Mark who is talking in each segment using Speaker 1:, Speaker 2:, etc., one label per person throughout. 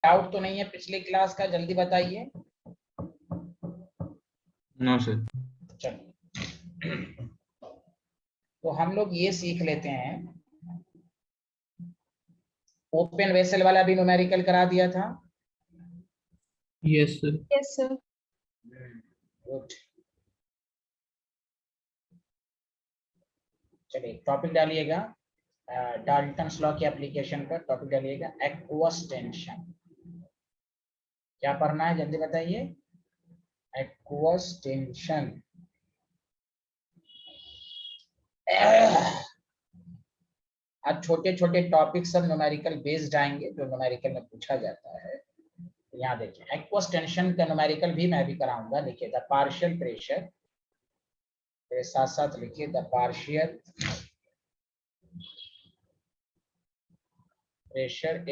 Speaker 1: Doubt तो नहीं है पिछले क्लास का? जल्दी बताइए।
Speaker 2: No sir.
Speaker 1: चलिए, तो हम लोग ये सीख लेते हैं। ओपन वेसल वाला भी न्यूमेरिकल करा दिया था।
Speaker 2: Yes sir.
Speaker 3: Yes sir.
Speaker 1: Good. चलिए टॉपिक डालिएगा, डाल्टन्स लॉ की एप्लीकेशन पर टॉपिक डालिएगा, एक्वस टेंशन। क्या पढ़ना है जल्दी बताइए। Aqueous tension. आज छोटे छोटे टॉपिक सब न्यूमेरिकल बेस्ड आएंगे जो न्यूमेरिकल में पूछा जाता है। यहाँ देखिए एक्वस टेंशन का न्यूमेरिकल भी मैं भी कराऊंगा। देखिए द पार्शियल प्रेशर, मेरे साथ साथ लिखिए the partial pressure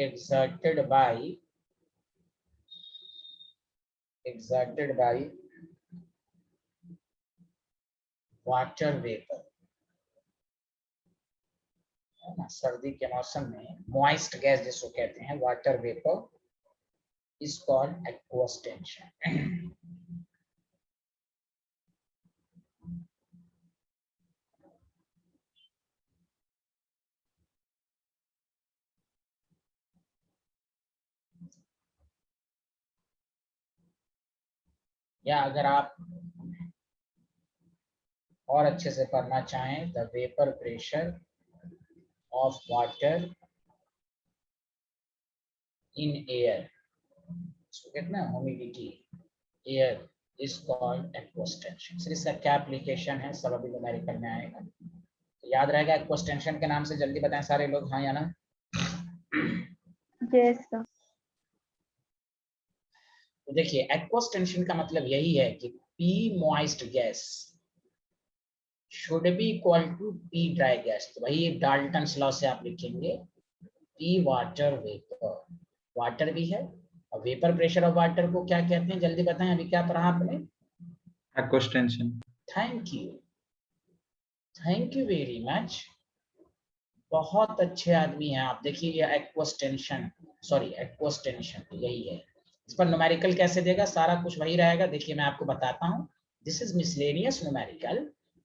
Speaker 1: exerted by water vapour. सर्दी के मौसम में मॉइस्ट गैस जिसको कहते हैं water vapour is called aqueous tension. या अगर आप और अच्छे से पढ़ना चाहें the vapour pressure of water in air, इसको कहते हैं humidity air is called aqueous tension. Sir इसका क्या एप्लीकेशन है सब अभी न्यूमेरिकल में आएगा, तो याद रहेगा एक्वस टेंशन के नाम से। जल्दी बताएं सारे लोग, हाँ या ना?
Speaker 3: Yes sir.
Speaker 1: तो देखिए एक्वस टेंशन का मतलब यही है कि P moist gas should be equal to P dry gas. तो वही डाल्टन्स लॉ से आप लिखेंगे P वाटर वेपर, वाटर भी है और वेपर प्रेशर ऑफ वाटर को क्या कहते हैं जल्दी बताएं। अभी क्या पढ़ा आपने?
Speaker 2: Aqueous tension.
Speaker 1: Thank you very much. बहुत अच्छे आदमी हैं आप। देखिए ये aqueous tension, sorry aqueous tension यही है। इस पर न्यूमेरिकल कैसे देगा, सारा कुछ वही रहेगा। देखिए मैं आपको बताता हूँ। This is miscellaneous numerical,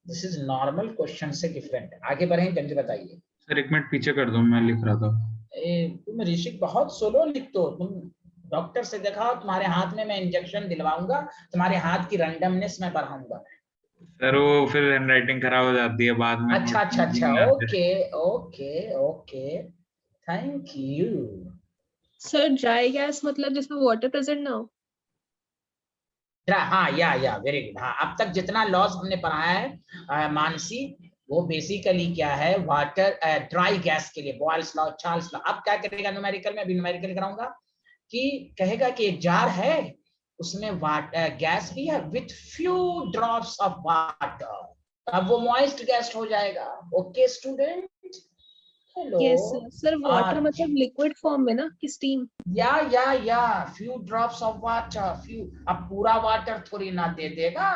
Speaker 1: this is normal question से डिफरेंट। आगे बढ़ें, जल्दी बताइए।
Speaker 2: सर एक मिनट पीछे कर दो, मैं लिख रहा था।
Speaker 1: तुम ऋषिक बहुत स्लो लिखते हो। तुम डॉक्टर से दिखाओ, तुम्हारे हाथ में मैं इंजेक्शन दिलवाऊंगा, तुम्हारे हाथ की रैंडमनेस मैं बढ़ाऊंगा।
Speaker 2: सर वो फिर हैंडराइटिंग खराब हो जाती है बाद में,
Speaker 1: अच्छा
Speaker 2: नोट
Speaker 1: अच्छा
Speaker 2: समझ ही
Speaker 1: अच्छा,
Speaker 2: नहीं आते।
Speaker 1: Okay okay okay, thank you.
Speaker 3: Sir dry gas मतलब जिसमें वाटर प्रेजेंट ना हो।
Speaker 1: हाँ या वेरी गुड। हाँ अब तक जितना लॉस हमने पढ़ाया है मानसी, वो बेसिकली क्या है, वाटर ड्राई गैस के लिए बॉयल्स लॉ, चार्ल्स लॉ। अब क्या करेगा न्यूमेरिकल में, अभी न्यूमेरिकल कराऊंगा कि कहेगा कि एक जार है उसमें वाटर गैस भी है with few drops of water, अब वो मॉइस्ट गैस हो जाएगा। Okay student, hello.
Speaker 3: Yes sir. Sir water मतलब लिक्विड फॉर्म में ना कि स्टीम?
Speaker 1: या few drops of water, few, अब पूरा वाटर थोड़ी ना दे देगा,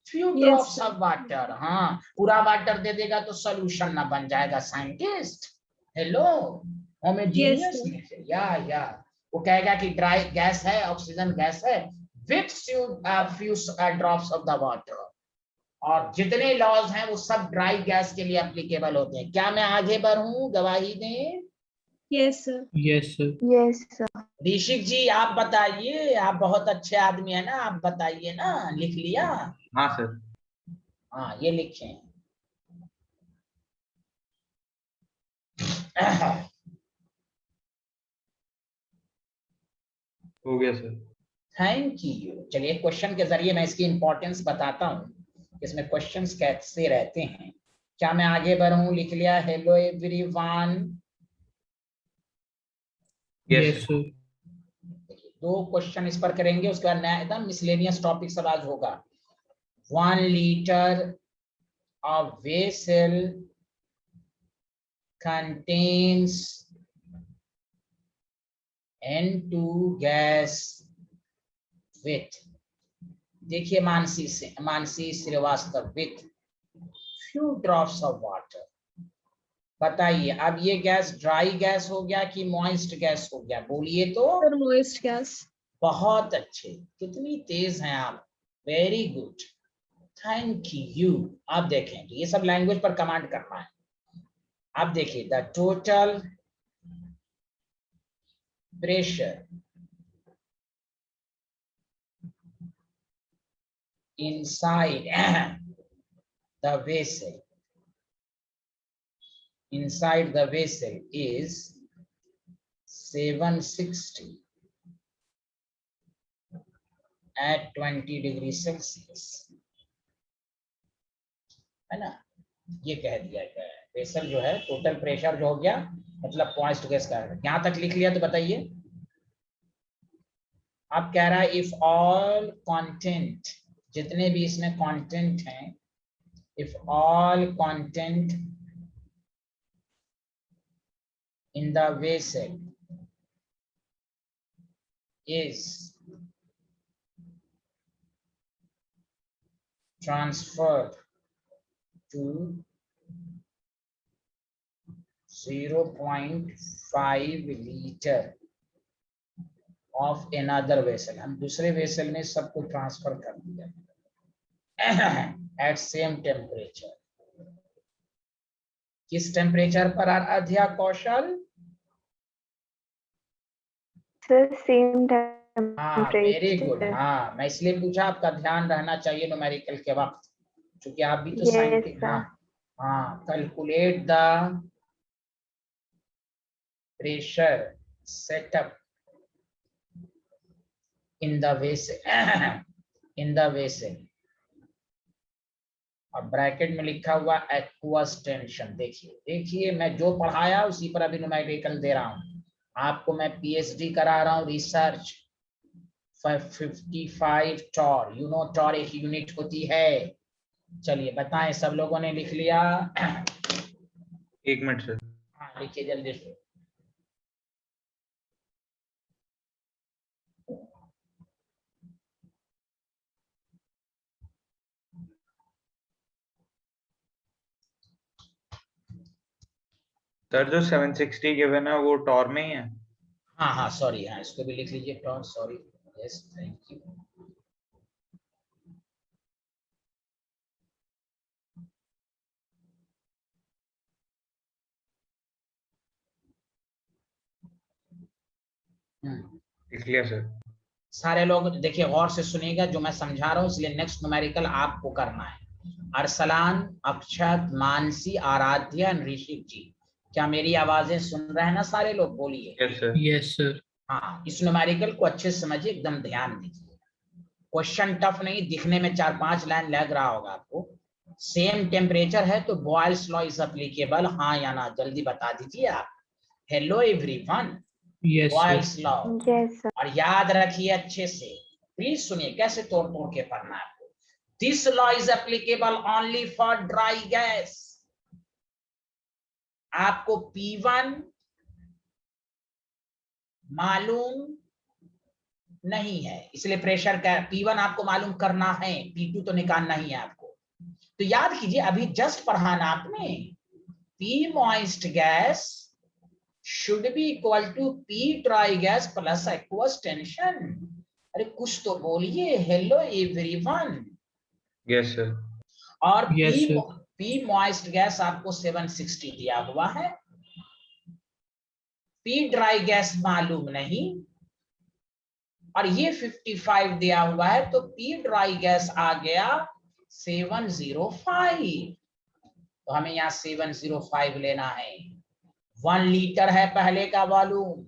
Speaker 1: few
Speaker 3: yes
Speaker 1: drops of water. हाँ पूरा वाटर दे देगा तो सोल्यूशन ना बन जाएगा scientist. Hello,
Speaker 3: yes
Speaker 1: homogeneous.
Speaker 3: Sir.
Speaker 1: या वो कहेगा कि ड्राई गैस है, ऑक्सीजन गैस है with few drops of the water. और जितने लॉज हैं वो सब ड्राई गैस के लिए एप्लीकेबल होते हैं। क्या मैं आगे बढ़ूं, गवाही दें?
Speaker 3: Yes sir.
Speaker 2: Yes sir.
Speaker 3: Yes sir.
Speaker 1: Rishik ji आप बताइए, आप बहुत अच्छे आदमी है ना, आप बताइए ना, लिख लिया?
Speaker 2: हाँ सर।
Speaker 1: हाँ ये लिखे।
Speaker 2: हो गया सर।
Speaker 1: Thank you. चलिए क्वेश्चन के जरिए मैं इसकी इंपॉर्टेंस बताता हूँ, इसमें क्वेश्चंस कैसे रहते हैं। क्या मैं आगे बढ़ूं, लिख लिया? Hello everyone.
Speaker 2: Yes sir.
Speaker 1: दो क्वेश्चन इस पर करेंगे, उसके बाद नया एकदम मिसलेनियस टॉपिक सब आज होगा। 1 litre of vessel contains N2 gas with, देखिए Mansi Srivastava, with few drops of water। बताइए अब ये गैस ड्राई गैस हो गया कि मॉइस्ट गैस हो गया, बोलिए तो।
Speaker 3: Sir moist gas.
Speaker 1: बहुत अच्छे, कितनी तेज हैं आप, वेरी गुड, थैंक यू। आप देखें तो ये सब लैंग्वेज पर कमांड करना है। आप देखिए the total pressure inside the vessel is 760 at 20 degree Celsius, है ना। ये कह दिया गया है प्रेशर जो है, टोटल प्रेशर जो हो गया मतलब मॉइस्ट गैस का। यहां तक लिख लिया तो बताइए। आप कह रहा है इफ ऑल कंटेंट, जितने भी इसमें कंटेंट हैं, if all content in the vessel is transferred to 0.5 liter of another vessel, हम दूसरे वेसल में सबको ट्रांसफर कर दिया at same temperature। किस टेम्परेचर पर आराध्या कौशल?
Speaker 4: सर सेम
Speaker 1: हाँ वेरी गुड।
Speaker 4: टेम्परेचर।
Speaker 1: हाँ मैं इसलिए पूछा, आपका ध्यान रहना चाहिए न्यूमेरिकल के वक्त, क्योंकि आप भी तो
Speaker 4: Yes,
Speaker 1: साइंटिस्ट।
Speaker 4: sir.
Speaker 1: हाँ हाँ, calculate the pressure setup in the vessel, in the vessel, और ब्रैकेट में लिखा हुआ एक्वस टेंशन। देखिए देखिए मैं जो पढ़ाया उसी पर अभी न्यूमेरिकल दे रहा हूँ आपको। मैं पीएचडी करा रहा हूँ research 55 torr, you know torr एक यूनिट होती है। चलिए बताएं, सब लोगों ने लिख लिया?
Speaker 2: 1 मिनट सर।
Speaker 1: हाँ लिखिए जल्दी से।
Speaker 2: सर जो 760 गिवन है वो टॉर में ही है।
Speaker 1: हाँ हाँ सॉरी, हाँ इसको भी लिख लीजिए torr, sorry. Yes thank you.
Speaker 2: लिख लिया सर।
Speaker 1: सारे लोग देखिए गौर से सुनिएगा जो मैं समझा रहा हूँ, इसलिए नेक्स्ट न्यूमेरिकल आपको करना है। अरसलान, अक्षत, मानसी, आराध्या, ऋषिक जी, क्या मेरी आवाजें सुन रहे हैं ना सारे लोग? बोलिए।
Speaker 2: Yes sir.
Speaker 5: Yes sir.
Speaker 1: हाँ इस न्यूमेरिकल को अच्छे से समझिए, एकदम ध्यान दीजिए। क्वेश्चन टफ नहीं, दिखने में 4-5 लाइन लग रहा होगा आपको। सेम टेम्परेचर है तो बॉयल्स लॉ इज एप्लीकेबल, हाँ या ना जल्दी बता दीजिए आप। Hello everyone,
Speaker 5: yes sir.
Speaker 1: Boyle's law.
Speaker 4: Yes, sir.
Speaker 1: और याद रखिए अच्छे से, प्लीज सुनिए कैसे तोड़ तोड़ के पढ़ना है आपको। This law is applicable only for dry gas. आपको P1 मालूम नहीं है, इसलिए प्रेशर का P1 आपको मालूम करना है, P2 तो निकालना ही है आपको। तो याद कीजिए अभी जस्ट पढ़ा ना आपने, P moist gas should be equal to P dry gas plus aqueous tension। अरे कुछ तो बोलिए, हेलो एवरीवन।
Speaker 2: Yes sir.
Speaker 1: और
Speaker 5: Yes, sir.
Speaker 1: P moist gas आपको 760 दिया हुआ है, P ड्राई गैस मालूम नहीं, और ये 55 दिया हुआ है, तो P ड्राई गैस आ गया 705। तो हमें यहाँ 705 लेना है। 1 लीटर है पहले का वॉल्यूम,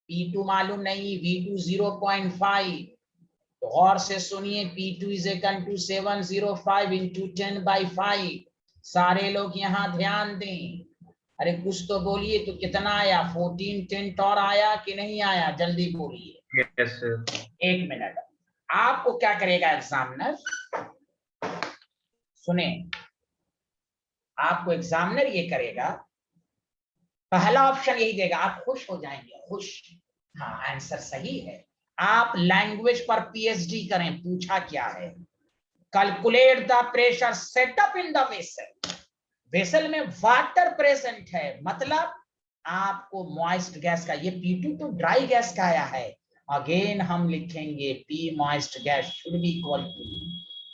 Speaker 1: P2 मालूम नहीं, V2 0.5। तो गौर से सुनिए, P2 is equal to 705 into 10/5। सारे लोग यहाँ ध्यान दें। अरे कुछ तो बोलिए, तो कितना आया? 14 10 टॉर आया कि नहीं आया? जल्दी बोलिए।
Speaker 2: Yes sir.
Speaker 1: 1 मिनट। आपको क्या करेगा एग्जामिनर, सुने, आपको एग्जामिनर ये करेगा, पहला ऑप्शन यही देगा, आप खुश हो जाएंगे, खुश। हाँ आंसर सही है। आप लैंग्वेज पर पीएचडी करें, पूछा क्या है? Calculate the pressure setup in the vessel, vessel में वाटर प्रेजेंट है, मतलब आपको मॉइस्ट गैस का, ये P2 तो ड्राई गैस का आया है। अगेन हम लिखेंगे P moist gas should be equal to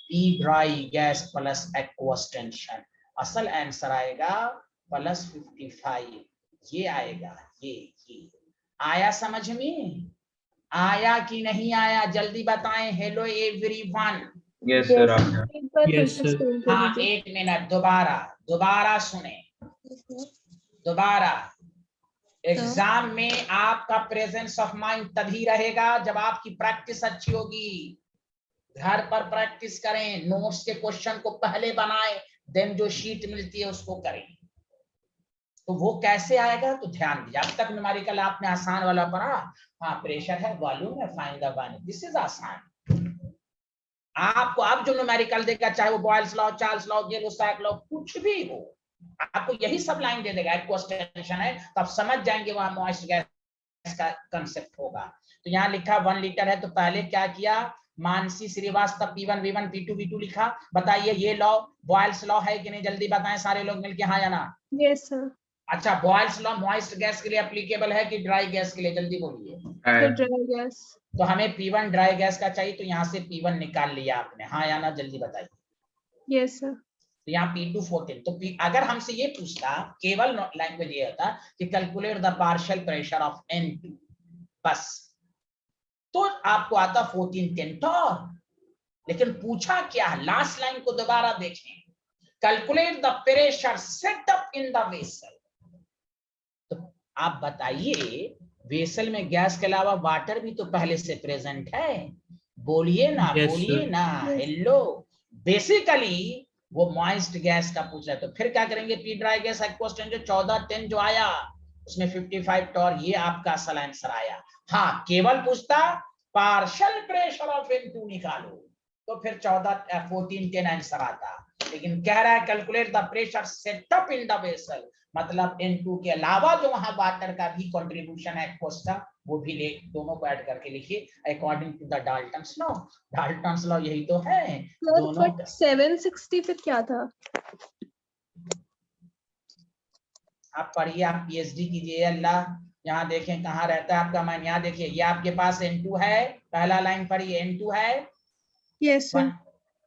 Speaker 1: P dry gas plus aqueous tension. असल आंसर आएगा +55, ये आएगा। ये आया समझ में? आया कि नहीं आया जल्दी बताएं। Hello everyone.
Speaker 2: Yes sir,
Speaker 4: Yes.
Speaker 2: आपने
Speaker 3: एक बार फिर
Speaker 5: Yes,
Speaker 3: से
Speaker 5: sir.
Speaker 3: explain कर
Speaker 1: हाँ
Speaker 3: दीजिए।
Speaker 1: 1 मिनट, दोबारा सुने, दोबारा। एग्जाम में आपका प्रेजेंस ऑफ माइंड तभी रहेगा जब आपकी प्रैक्टिस अच्छी होगी। घर पर प्रैक्टिस करें, नोट्स के क्वेश्चन को पहले बनाएं, देन जो शीट मिलती है उसको करें। तो वो कैसे आएगा तो ध्यान दीजिए। अब तक न्यूमेरिकल आपने आसान वाला पढ़ा, हाँ प्रेशर है, वॉल्यूम है, find the value, this is आसान। आपको अब जो न्यूमेरिकल देगा, चाहे वो Boyle's law, Charles law, Gay-Lussac law, कुछ भी हो, आपको यही सब लाइन दे देगा। एक्वस टेंशन है तो आप समझ जाएंगे वहां मॉइस्ट गैस का कंसेप्ट होगा। तो यहाँ लिखा 1 लीटर है, तो पहले क्या किया, Mansi Srivastava P1 V1 P2 V2 लिखा। बताइए ये लॉ बॉयल्स लॉ है कि नहीं, जल्दी बताएं सारे लोग मिलके, हाँ या ना।
Speaker 3: Yes sir.
Speaker 1: अच्छा, बॉयल्स लॉ मॉइस्ट गैस के लिए एप्लीकेबल है कि ड्राई गैस के लिए, जल्दी बोलिए।
Speaker 3: Sir dry gas.
Speaker 1: तो हमें P1 ड्राई गैस का चाहिए, तो यहाँ से P1 निकाल लिया आपने, हाँ या ना, जल्दी बताइए।
Speaker 3: Yes sir.
Speaker 1: तो यहाँ P2 14। तो अगर हमसे ये पूछता, केवल लैंग्वेज ये होता कि calculate the partial pressure of N2 बस, तो आपको आता 14 10 लेकिन पूछा क्या, लास्ट लाइन को दोबारा देखें, calculate the pressure set up in the vessel. तो आप बताइए, वेसल में गैस के अलावा वाटर भी तो पहले से प्रेजेंट है, बोलिए ना,
Speaker 5: Yes,
Speaker 1: बोलिए
Speaker 5: sir.
Speaker 1: ना।
Speaker 3: Yes.
Speaker 1: हेलो, बेसिकली वो मॉइस्ट गैस का पूछ रहा है, तो फिर क्या करेंगे, P dry gas aqueous tension 14 10 जो आया उसमें 55 टॉर, ये आपका असल आंसर आया। हाँ, केवल पूछता पार्शियल प्रेशर ऑफ N2 निकालो, तो फिर 14 10 आंसर आता। लेकिन कह रहा है calculate the pressure setup in the vessel, मतलब N2 के अलावा जो वहां वाटर का भी कंट्रीब्यूशन है एक्वस का, वो भी ले, दोनों को ऐड करके लिखिए according to the Dalton's law. Dalton's law यही तो है
Speaker 3: सर
Speaker 1: दोनों
Speaker 3: बट 760 फिर क्या था?
Speaker 1: आप पढ़िए, आप पीएचडी कीजिए। अल्लाह, यहाँ देखें कहाँ रहता है आपका माइंड, यहाँ देखिए, ये आपके पास N2 है, पहला लाइन पढ़िए, N2 है,
Speaker 3: यस सर।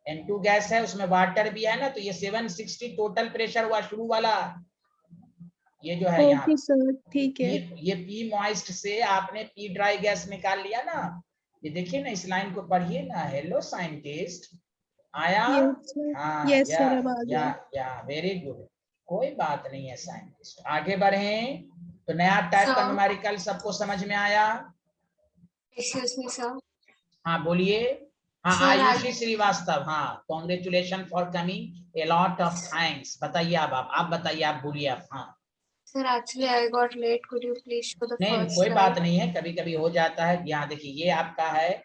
Speaker 1: N2 गैस है, उसमें वाटर भी है ना, तो ये 760 टोटल प्रेशर हुआ शुरू वाला, ये जो है यहाँ।
Speaker 3: ओके सर, ठीक है।
Speaker 1: ये पी मॉइस्ट से आपने पी ड्राई गैस निकाल लिया ना, ये देखिए ना, इस लाइन को पढ़िए ना। हेलो साइंटिस्ट, आया?
Speaker 3: Yes sir.
Speaker 1: हाँ,
Speaker 3: यस सर, अब आ गया।
Speaker 1: या वेरी गुड, कोई बात नहीं है साइंटिस्ट। आगे बढ़ें, तो नया टाइप का न्यूमेरिकल सबको समझ में आया?
Speaker 6: Excuse me, sir.
Speaker 1: हाँ बोलिए। हाँ,
Speaker 6: Sir,
Speaker 1: आयुषी श्रीवास्तव, हाँ congratulation for coming, a lot of thanks. बताइए, आप बताइए, आप बोलिए आप। हाँ
Speaker 6: Sir, actually, I got late. Could you please show the
Speaker 1: नहीं,
Speaker 6: first
Speaker 1: कोई बात
Speaker 6: slide?
Speaker 1: नहीं है, कभी कभी हो जाता है। यहाँ देखिए, ये आपका है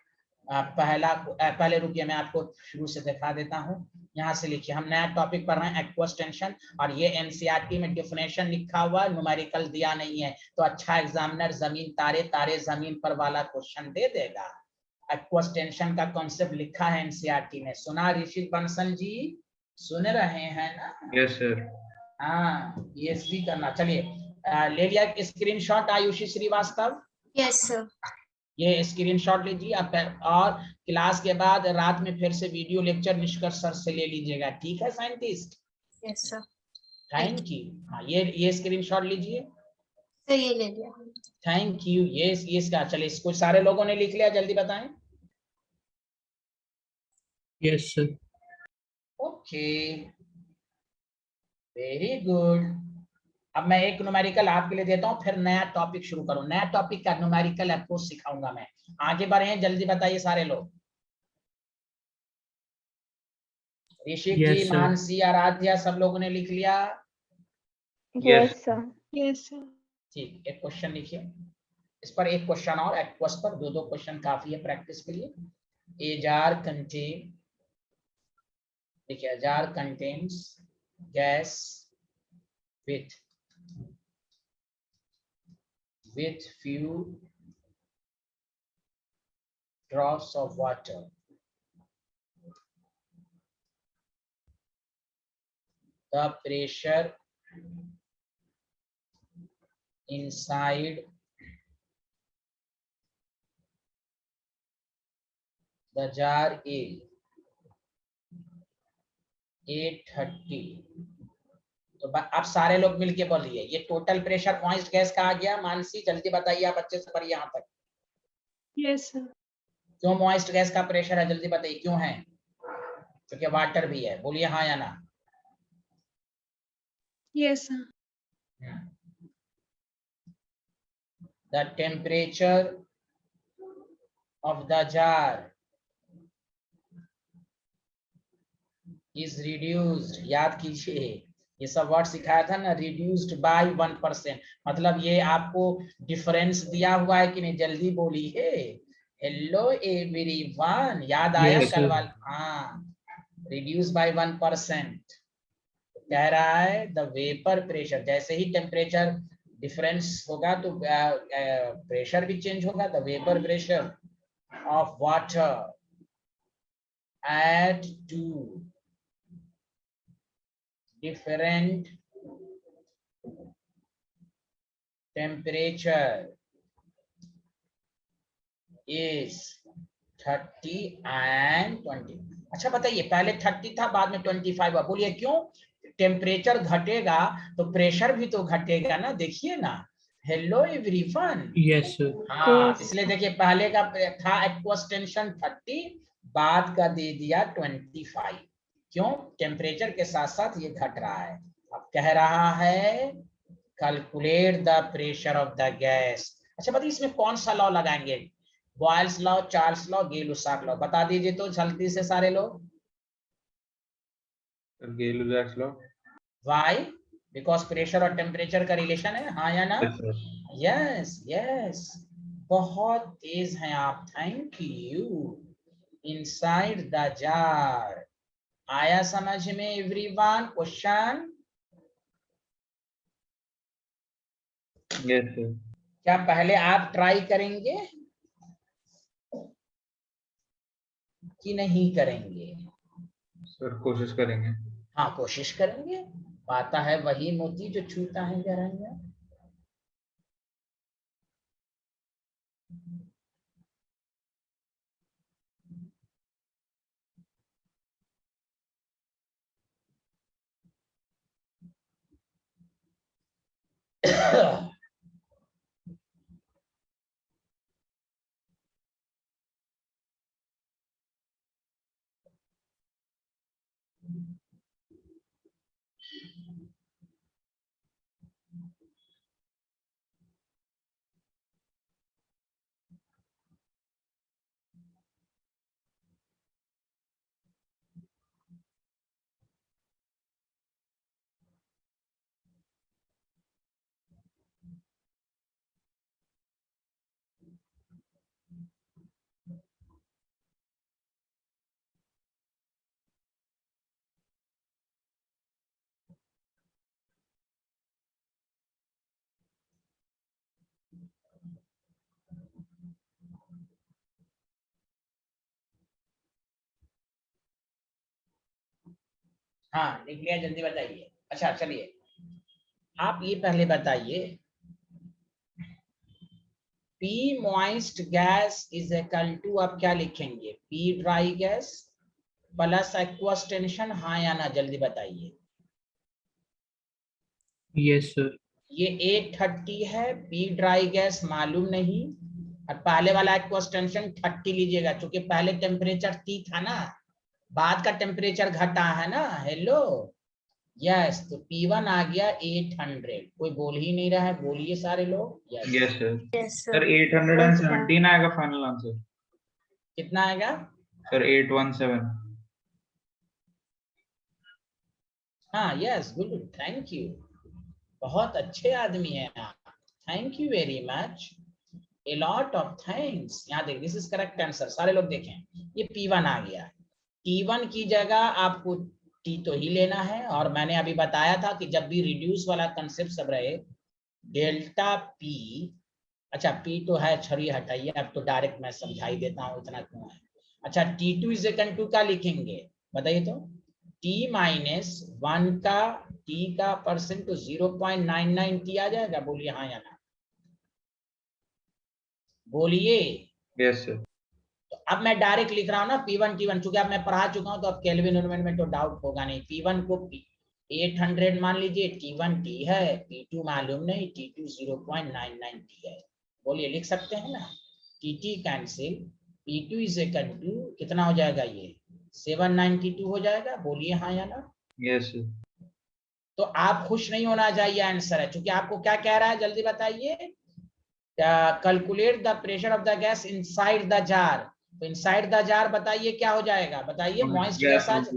Speaker 1: पहले रुकिए, मैं आपको शुरू से दिखा देता हूँ। यहाँ से लिखिए, हम नया टॉपिक पढ़ रहे हैं एक्वस टेंशन, और ये एनसीईआरटी में डेफिनेशन लिखा हुआ, न्यूमेरिकल दिया नहीं है, तो अच्छा एग्जामिनर जमीन तारे तारे जमीन पर वाला क्वेश्चन दे देगा। एक्वस टेंशन का कॉन्सेप्ट लिखा है एनसीईआरटी में, सुना ऋषित बंसल जी? सुन रहे हैं ना?
Speaker 2: Yes sir.
Speaker 1: हाँ, पीएचडी करना। चलिए, ले लिया screenshot Ayushi Shrivastava?
Speaker 6: Yes, sir.
Speaker 1: ये स्क्रीनशॉट लीजिए आप, और क्लास के बाद रात में फिर से वीडियो लेक्चर निष्कर्ष सर से ले लीजिएगा, ठीक है scientist?
Speaker 6: Yes, sir.
Speaker 1: Thank you. हाँ, ये स्क्रीनशॉट लीजिए।
Speaker 6: Sir, ये ले लिया।
Speaker 1: Thank you. ये इसका, चलिए इसको सारे लोगों ने लिख लिया, जल्दी बताएं।
Speaker 5: Yes, sir.
Speaker 1: Okay, very good. अब मैं एक न्यूमेरिकल आपके लिए देता हूं, फिर नया टॉपिक शुरू करूं। नया टॉपिक का न्यूमेरिकल अप्रोच सिखाऊंगा मैं। आगे बढ़े, जल्दी बताइए सारे लोग। ऋषिक
Speaker 5: Yes,
Speaker 1: जी,
Speaker 5: sir.
Speaker 1: मानसी, आराध्या, सब लोगों ने लिख लिया?
Speaker 4: Yes, sir.
Speaker 3: Yes sir.
Speaker 1: ठीक, एक क्वेश्चन लिखिए, इस पर एक क्वेश्चन और, एक्वस पर 2 क्वेश्चन काफी है प्रैक्टिस के लिए। ए जार कंटेन, देखिए, jar contains gas with few drops of water. the pressure inside the jar is 830। तो आप सारे लोग मिलके बोलिए, ये टोटल प्रेशर मॉइस्ट गैस का आ गया। मानसी जल्दी बताइए, आप अच्छे से पढ़िए यहाँ तक।
Speaker 3: Yes sir.
Speaker 1: क्यों मॉइस्ट गैस का प्रेशर है, जल्दी बताइए क्यों है? क्योंकि वाटर भी है। बोलिए हाँ या ना।
Speaker 3: Yes sir.
Speaker 1: The temperature of the jar is reduced। याद कीजिए, ये सब वर्ड सिखाया था ना, reduced by 1%। मतलब ये आपको डिफरेंस दिया हुआ है कि नहीं, जल्दी बोलिए। हेलो एवरीवन, याद आया
Speaker 2: Yes,
Speaker 1: कल
Speaker 2: sir.
Speaker 1: वाला? हाँ, reduced by 1%। कह रहा है द वेपर प्रेशर, जैसे ही टेम्परेचर डिफरेंस होगा तो प्रेशर भी चेंज होगा। The vapour pressure of water at two different temperature is 30 and 20। अच्छा बताइए, पहले 30 था, बाद में 25 हुआ। बोलिए क्यों? टेम्परेचर घटेगा तो प्रेशर भी तो घटेगा ना, देखिए ना। Hello everyone.
Speaker 2: Yes, sir.
Speaker 1: हाँ,
Speaker 4: Yes.
Speaker 1: इसलिए देखिए पहले का था एक्वस टेंशन 30, बाद का दे दिया 25। क्यों? टेम्परेचर के साथ साथ ये घट रहा है। अब कह रहा है calculate the pressure of the gas. अच्छा बताइए, इसमें कौन सा लॉ लगाएंगे? बॉयल्स लॉ, चार्ल्स लॉ, गay-lussac लॉ? बता दीजिए तो जल्दी से सारे लोग।
Speaker 2: Gay-Lussac's law.
Speaker 1: Why? Because pressure और टेम्परेचर का रिलेशन है, हाँ या ना?
Speaker 2: Yes, sir.
Speaker 1: यस यस, बहुत तेज हैं आप, thank you. Inside the jar, आया समझ में एवरीवन? क्वेश्चन?
Speaker 2: Yes, sir.
Speaker 1: क्या पहले आप ट्राई करेंगे कि नहीं करेंगे?
Speaker 2: सर कोशिश करेंगे।
Speaker 1: हाँ, कोशिश करेंगे। पाता है वही मोती जो छूता है गहराइयां। हाँ, लिख लिया, जल्दी बताइए। अच्छा चलिए, आप ये पहले बताइए, P moist gas is equal to, आप क्या लिखेंगे? P dry gas plus aqueous tension, हाँ या ना, जल्दी बताइए।
Speaker 2: Yes, sir.
Speaker 1: ये 830 है, P ड्राई गैस मालूम नहीं, और पहले वाला एक्वस टेंशन 30 लीजिएगा, क्योंकि पहले टेम्परेचर T था ना, बाद का टेम्परेचर घटा है ना। हेलो, यस, तो P1 आ गया 800। कोई बोल ही नहीं रहा है, बोलिए सारे लोग। Yes.
Speaker 2: Yes, sir.
Speaker 6: Yes,
Speaker 2: Sir,
Speaker 6: sir.
Speaker 2: 817 आएगा फाइनल आंसर।
Speaker 1: कितना आएगा?
Speaker 2: Sir, 817.
Speaker 1: हाँ, यस, गुड, थैंक यू, बहुत अच्छे आदमी हैं आप, thank you very much, a lot of thanks. यहाँ देख, दिस इज करेक्ट आंसर, सारे लोग देखें, ये P1 आ गया। T1 की जगह आपको T तो ही लेना है, और मैंने अभी बताया था कि जब भी रिड्यूस वाला कंसेप्ट सब रहे, डेल्टा P, अच्छा P तो है, छड़ी हटाइए, अब तो डायरेक्ट मैं समझाई देता हूँ, इतना क्यों है। अच्छा, T2 इज इक्वल टू क्या लिखेंगे बताइए तो? T -1 का T का परसेंट तो 0.99 T आ जाएगा, बोलिए हाँ या ना, बोलिए।
Speaker 2: Yes sir.
Speaker 1: तो अब मैं डायरेक्ट लिख रहा हूँ ना P1 T1, चूंकि अब मैं पढ़ा चुका हूँ तो अब केल्विन उन्वेन में तो डाउट होगा नहीं। P1 को 800 मान लीजिए, T1 T है, P2 मालूम नहीं, T2 0.99 T है, बोलिए लिख सकते हैं ना। TT cancel, P2 is equal to कितना हो जाएगा, ये 792 हो जाएगा, बोलिए हाँ या ना।
Speaker 2: Yes sir.
Speaker 1: तो आप खुश नहीं होना चाहिए आंसर है, क्योंकि आपको क्या कह रहा है, जल्दी बताइए। Calculate the pressure of the gas inside the jar, तो इनसाइड द जार बताइए क्या हो जाएगा, बताइए। मॉइस्ट गैस आज,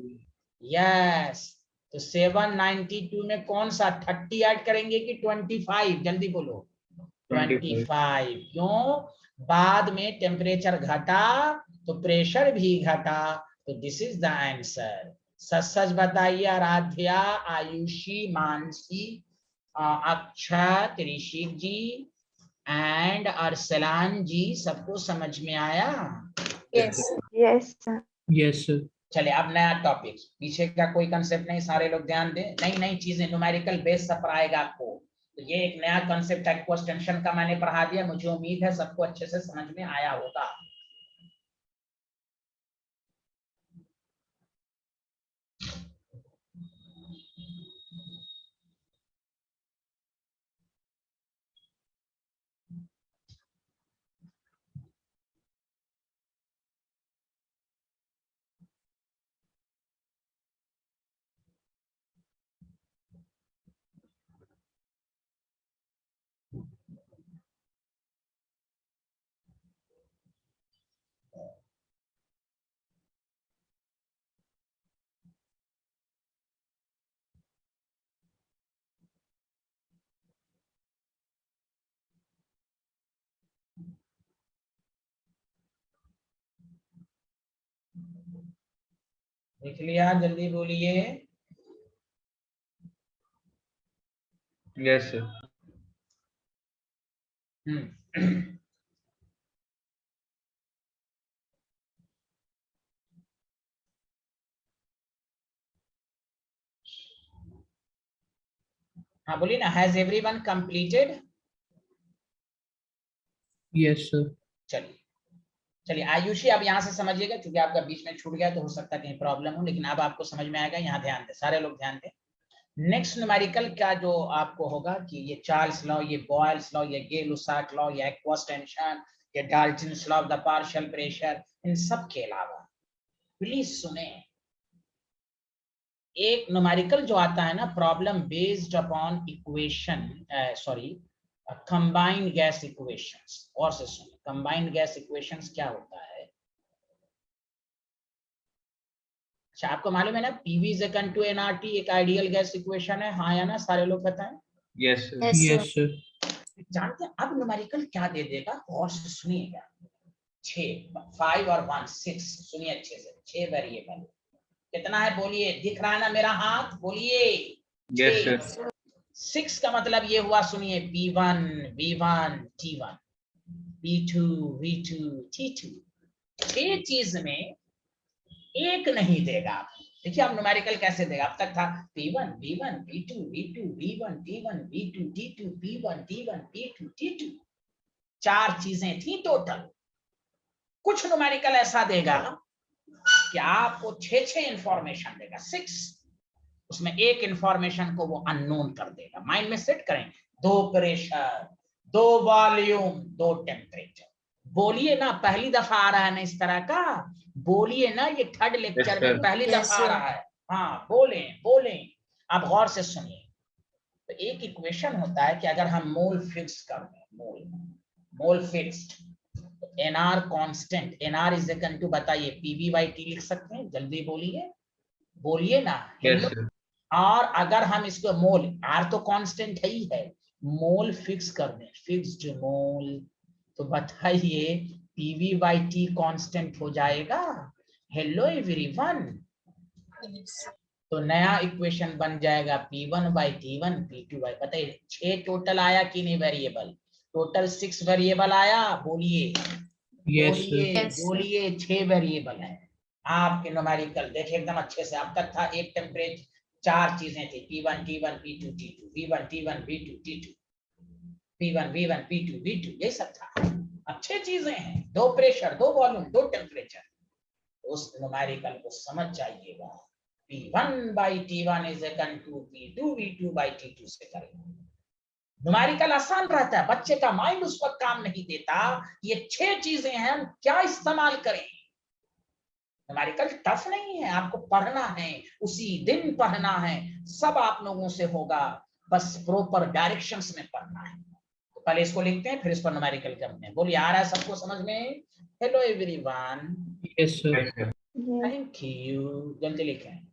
Speaker 1: यस। तो 792 में कौन सा 30 ऐड करेंगे कि 25, जल्दी बोलो। 25। क्यों, बाद में टेम्परेचर घटा तो प्रेशर भी घटा, तो दिस इज द आंसर। सच सच बताइए, आराध्या, आयुषी, मानसी, अक्षत, ऋषिक जी एंड अरसलान जी, सबको समझ में आया?
Speaker 6: Yes.
Speaker 4: Yes, sir.
Speaker 3: Yes, sir.
Speaker 1: चलिए अब नया टॉपिक, पीछे का कोई कंसेप्ट नहीं, सारे लोग ध्यान दें, नई नई चीजें न्यूमेरिकल बेस सब पढ़ाएगा आपको। तो ये एक नया कंसेप्ट है, एक्वेस्टेंशन का मैंने पढ़ा दिया, मुझे उम्मीद है सबको अच्छे से समझ में आया होगा। देख लिया, जल्दी बोलिए।
Speaker 2: Yes sir.
Speaker 1: हाँ बोलिए ना, has everyone completed?
Speaker 3: Yes, sir.
Speaker 1: चलिए चलिए आयुषी, अब यहाँ से समझिएगा, क्योंकि आपका बीच में छूट गया तो हो सकता है कहीं प्रॉब्लम हो, लेकिन अब आपको समझ में आएगा। यहाँ ध्यान दें, सारे लोग ध्यान दें। नेक्स्ट न्यूमेरिकल का जो आपको होगा कि ये चार्ल्स लॉ, ये बॉयल्स लॉ, ये गे-लुसाक लॉ, ये एक्वेस्टेंशन, ये Dalton's law of the partial pressure, इन सब के अलावा प्लीज सुने, एक न्यूमेरिकल जो आता है ना, problem based upon equation, sorry combined gas equations. और से सुने, कंबाइंड गैस इक्वेशंस क्या होता है। अच्छा, आपको मालूम है ना, PV is equal to nRT एक आइडियल गैस इक्वेशन है, हाँ या ना, सारे लोग बताएं।
Speaker 2: Yes sir.
Speaker 6: Yes,
Speaker 3: Yes,
Speaker 6: sir.
Speaker 3: sir.
Speaker 1: जानते हैं अब न्यूमेरिकल क्या दे देगा, और से सुनिएगा। 6, 5 और 1, 6, सुनिए अच्छे से, 6 वेरिएबल। कितना है बोलिए, दिख रहा है ना मेरा हाथ, बोलिए।
Speaker 2: यस
Speaker 1: 6।
Speaker 2: सर।
Speaker 1: 6 का मतलब ये हुआ, सुनिए, P1 V1 T1, P2 V2 T2। 6 चीज में एक नहीं देगा। देखिए अब न्यूमेरिकल कैसे देगा, अब तक था P1 V1 P2 V2 V1 T1 V2 T2 P1 T1 P2 T2, 4 चीजें थी टोटल। कुछ न्यूमेरिकल ऐसा देगा कि आपको 6 इंफॉर्मेशन देगा, 6, उसमें एक इंफॉर्मेशन को वो अननोन कर देगा। माइंड में सेट करें, 2 प्रेशर, 2 वॉल्यूम, 2 टेम्परेचर। बोलिए ना, पहली दफा आ रहा है ना इस तरह का, बोलिए ना, ये 3rd लेक्चर में पहली
Speaker 6: Yes,
Speaker 1: दफा आ
Speaker 6: sir.
Speaker 1: रहा है। हाँ बोले बोले, आप गौर से सुनिए। तो एक इक्वेशन होता है कि अगर हम मोल फिक्स कर दें, मोल फिक्स्ड, तो NR constant, NR is equal to, बताइए, PV/T लिख सकते हैं, जल्दी बोलिए, बोलिए ना,
Speaker 2: यस
Speaker 1: हेलो।
Speaker 2: सर।
Speaker 1: और अगर हम इसको मोल, R तो कांस्टेंट है ही है, मोल फिक्स कर दें, फिक्स्ड मोल, तो बताइए PV/T कांस्टेंट हो जाएगा। Hello everyone,
Speaker 6: Yes.
Speaker 1: तो नया इक्वेशन बन जाएगा P1/T1 P2, बताइए 6 टोटल आया कि नहीं वेरिएबल, टोटल 6 वेरिएबल आया, बोलिए
Speaker 3: Yes, sir.
Speaker 1: बोलिए
Speaker 6: Yes, sir.
Speaker 1: बोलिए, 6 वेरिएबल है आपके न्यूमेरिकल। देखिए एकदम अच्छे से, अब तक था एक टेम्परेचर, चार चीजें थी, P1 T1 P2 T2, V1 T1 V2 T2, P1 V1 P2 V2, ये सब था। अच्छे चीजें हैं, दो प्रेशर, दो वॉल्यूम, दो टेम्परेचर, उस न्यूमेरिकल को समझ जाइएगा। P1 by T1 is equal to P2 V2 by T2 से करेंगे। न्यूमेरिकल आसान रहता है, बच्चे का माइंड उस वक्त काम नहीं देता। ये 6 चीजें हैं, हम क्या इस्तेमाल करें। न्यूमेरिकल टफ नहीं है, आपको पढ़ना है, उसी दिन पढ़ना है, सब आप लोगों से होगा, बस प्रॉपर डायरेक्शंस में पढ़ना है। तो पहले इसको लिखते हैं, फिर इस पर न्यूमेरिकल करते हैं। बोलिए, आ रहा है सबको समझ में? Hello everyone.
Speaker 5: Yes sir.
Speaker 1: Thank you. जल्दी लिखें।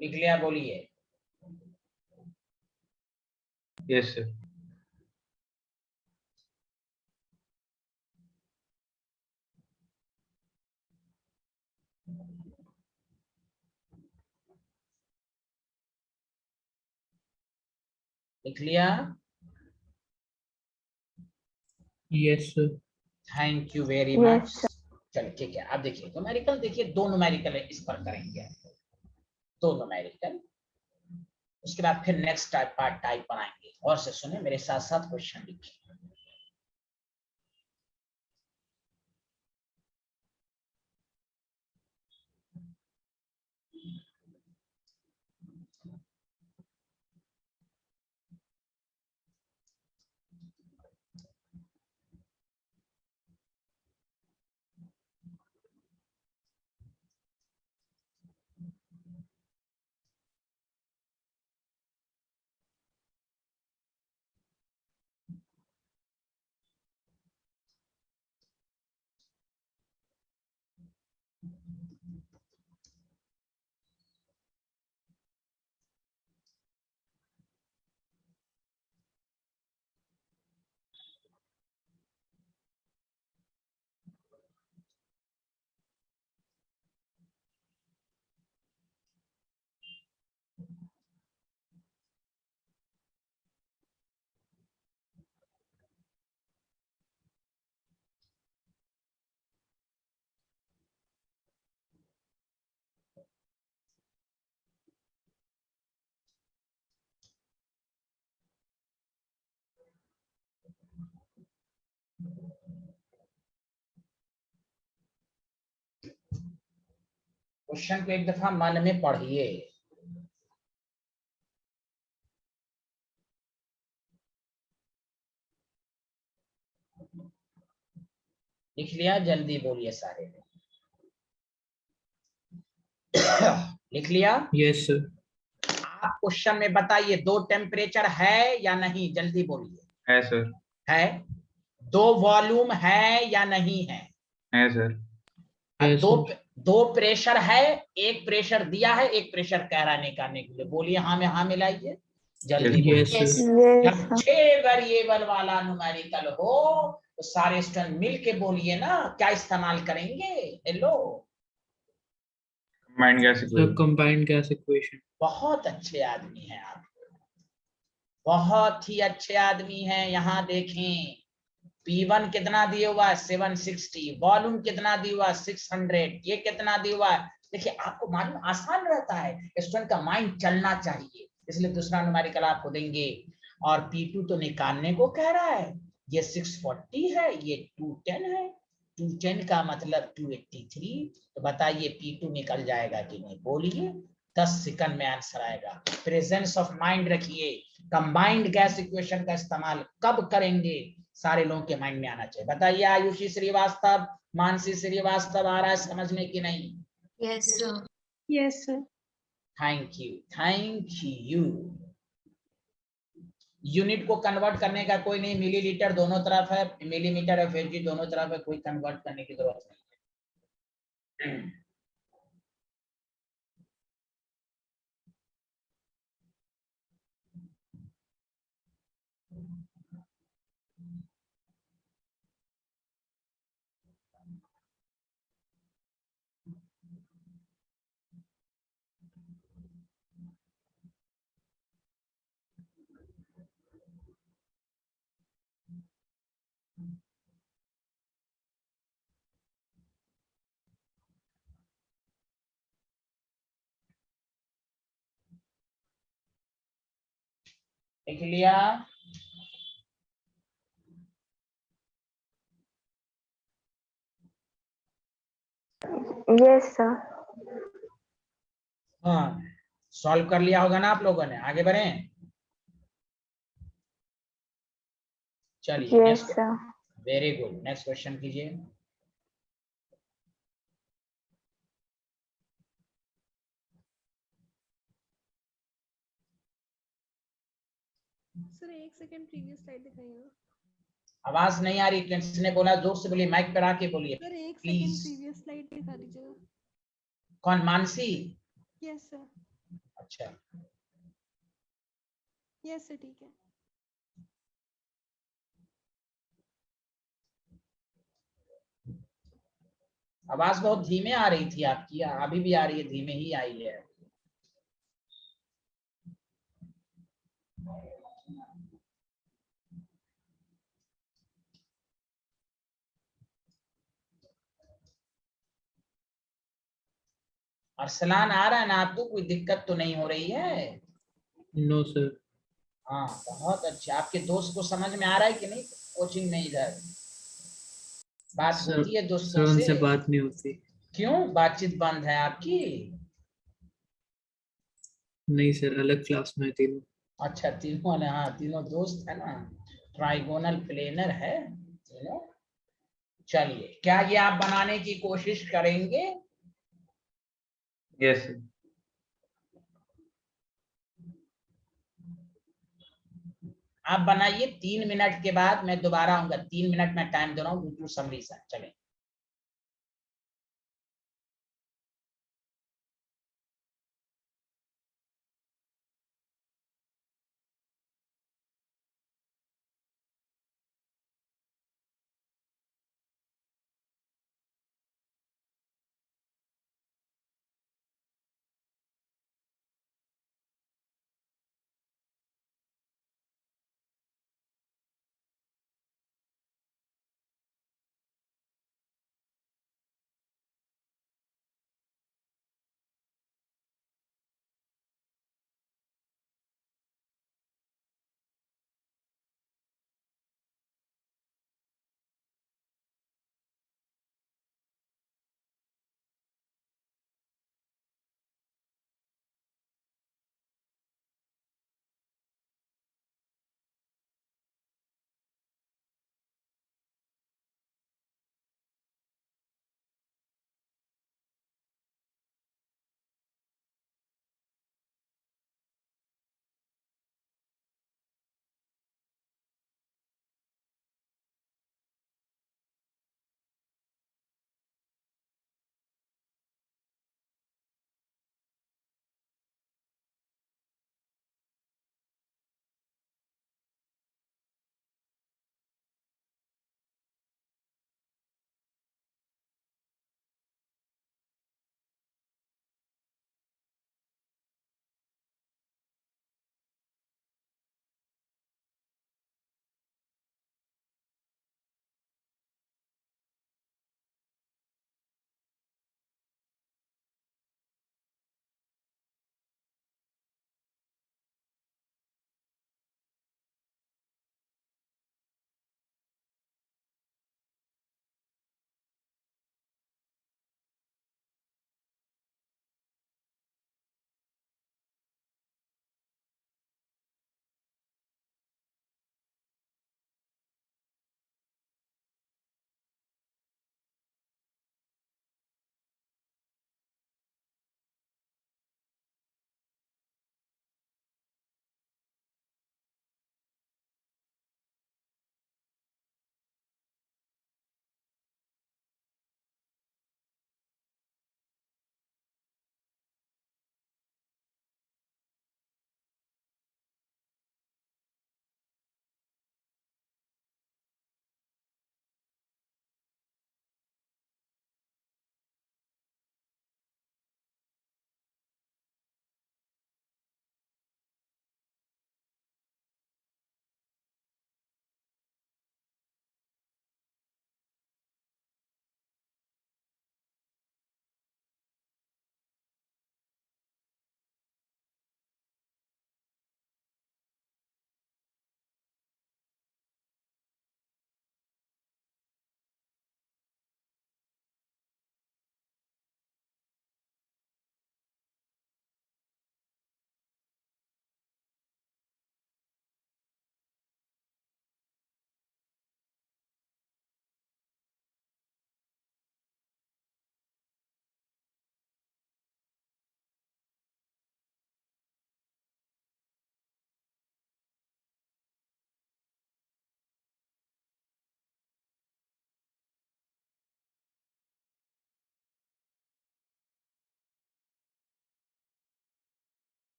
Speaker 1: लिख लिया? बोलिए।
Speaker 2: Yes sir.
Speaker 1: लिख लिया?
Speaker 5: Yes sir.
Speaker 1: Thank you very much. चलिए ठीक है, अब देखिए न्यूमेरिकल, देखिए दो न्यूमेरिकल है, इस पर करेंगे दो न्यूमेरिकल, उसके बाद फिर नेक्स्ट पार्ट टाइप बनाएंगे। और से सुने, मेरे साथ साथ क्वेश्चन लिखिए। क्वेश्चन को एक दफा मन में पढ़िए। लिख लिया? जल्दी बोलिए सारे। लिख लिया?
Speaker 5: Yes sir.
Speaker 1: आप क्वेश्चन में बताइए, दो टेम्परेचर है या नहीं? जल्दी बोलिए।
Speaker 2: है सर।
Speaker 1: है। दो वॉल्यूम है या नहीं है?
Speaker 2: है सर।
Speaker 1: दो प्रेशर है, एक प्रेशर दिया है, एक प्रेशर कह रहा है निकालने के लिए। बोलिए हाँ में हाँ मिलाइए, जल्दी बोलिए।
Speaker 5: यस
Speaker 1: जब 6 वेरिएबल वाला न्यूमेरिकल हो तो सारे स्टूडेंट मिल के बोलिए ना, क्या इस्तेमाल करेंगे? Hello,
Speaker 2: combined gas
Speaker 5: sir.
Speaker 2: Equation.
Speaker 5: Combined gas equation.
Speaker 1: बहुत अच्छे आदमी हैं आप, बहुत ही अच्छे आदमी हैं। यहाँ देखें, P1 कितना दिया हुआ है? 760। वॉल्यूम कितना दिया हुआ है? 600। ये कितना दिया हुआ है? देखिए, आपको मालूम आसान रहता है, स्टूडेंट का माइंड चलना चाहिए, इसलिए दूसरा न्यूमेरिकल आपको देंगे। और P2 तो निकालने को कह रहा है, ये 640 है, ये 210 है। 210 का मतलब 283, तो बताइए P2 निकल जाएगा कि नहीं, बोलिए। 10 सेकंड में आंसर आएगा। प्रेजेंस ऑफ माइंड रखिए। कंबाइंड गैस इक्वेशन का इस्तेमाल कब करेंगे, सारे लोगों के माइंड में आना चाहिए। बताइए आयुषी श्रीवास्तव, मानसी श्रीवास्तव, आ रहा है समझ में कि नहीं?
Speaker 6: Yes, sir.
Speaker 3: Yes, sir.
Speaker 1: Thank you, thank you. Unit को कन्वर्ट करने का कोई नहीं, मिलीलीटर दोनों तरफ है, मिलीमीटर एफएजी दोनों तरफ है, कोई कन्वर्ट करने की जरूरत नहीं है। लिख लिया?
Speaker 4: Yes, sir.
Speaker 1: हाँ, सॉल्व कर लिया होगा ना आप लोगों ने, आगे बढ़ें। चलिए
Speaker 4: Yes,
Speaker 1: next.
Speaker 4: sir.
Speaker 1: Very good, next question कीजिए।
Speaker 3: सर एक सेकंड प्रीवियस स्लाइड दिखाइए।
Speaker 1: आवाज नहीं आ रही, किसने बोला? जोर से बोलिए, माइक पर आके बोलिए
Speaker 3: सर एक सेकंड
Speaker 1: प्लीज।
Speaker 3: प्रीवियस स्लाइड दिखा दीजिएगा।
Speaker 1: कौन, मानसी?
Speaker 3: Yes sir.
Speaker 1: अच्छा,
Speaker 3: यस सर ठीक है।
Speaker 1: आवाज बहुत धीमे आ रही थी आपकी, अभी भी आ रही है, धीमे ही आई है। अरसलान आ रहा है ना आपको, कोई दिक्कत तो नहीं हो रही है?
Speaker 5: No sir.
Speaker 1: हाँ बहुत अच्छा। आपके दोस्त को समझ में आ रहा है कि नहीं, कोचिंग में इधर बात
Speaker 5: सर
Speaker 1: होती है दोस्तों
Speaker 5: सर
Speaker 1: से?
Speaker 5: उनसे बात नहीं होती।
Speaker 1: क्यों बातचीत बंद है आपकी?
Speaker 5: नहीं सर, अलग क्लास में है तीनों।
Speaker 1: अच्छा तीनों ने, हाँ तीनों दोस्त है ना, ट्राइगोनल प्लेनर है तीनों। चलिए, क्या ये आप बनाने की कोशिश करेंगे?
Speaker 2: Yes sir.
Speaker 1: आप बनाइए, 3 मिनट के बाद मैं दोबारा आऊंगा। 3 मिनट में टाइम दे रहा हूँ, टू सम रीजन। चलें।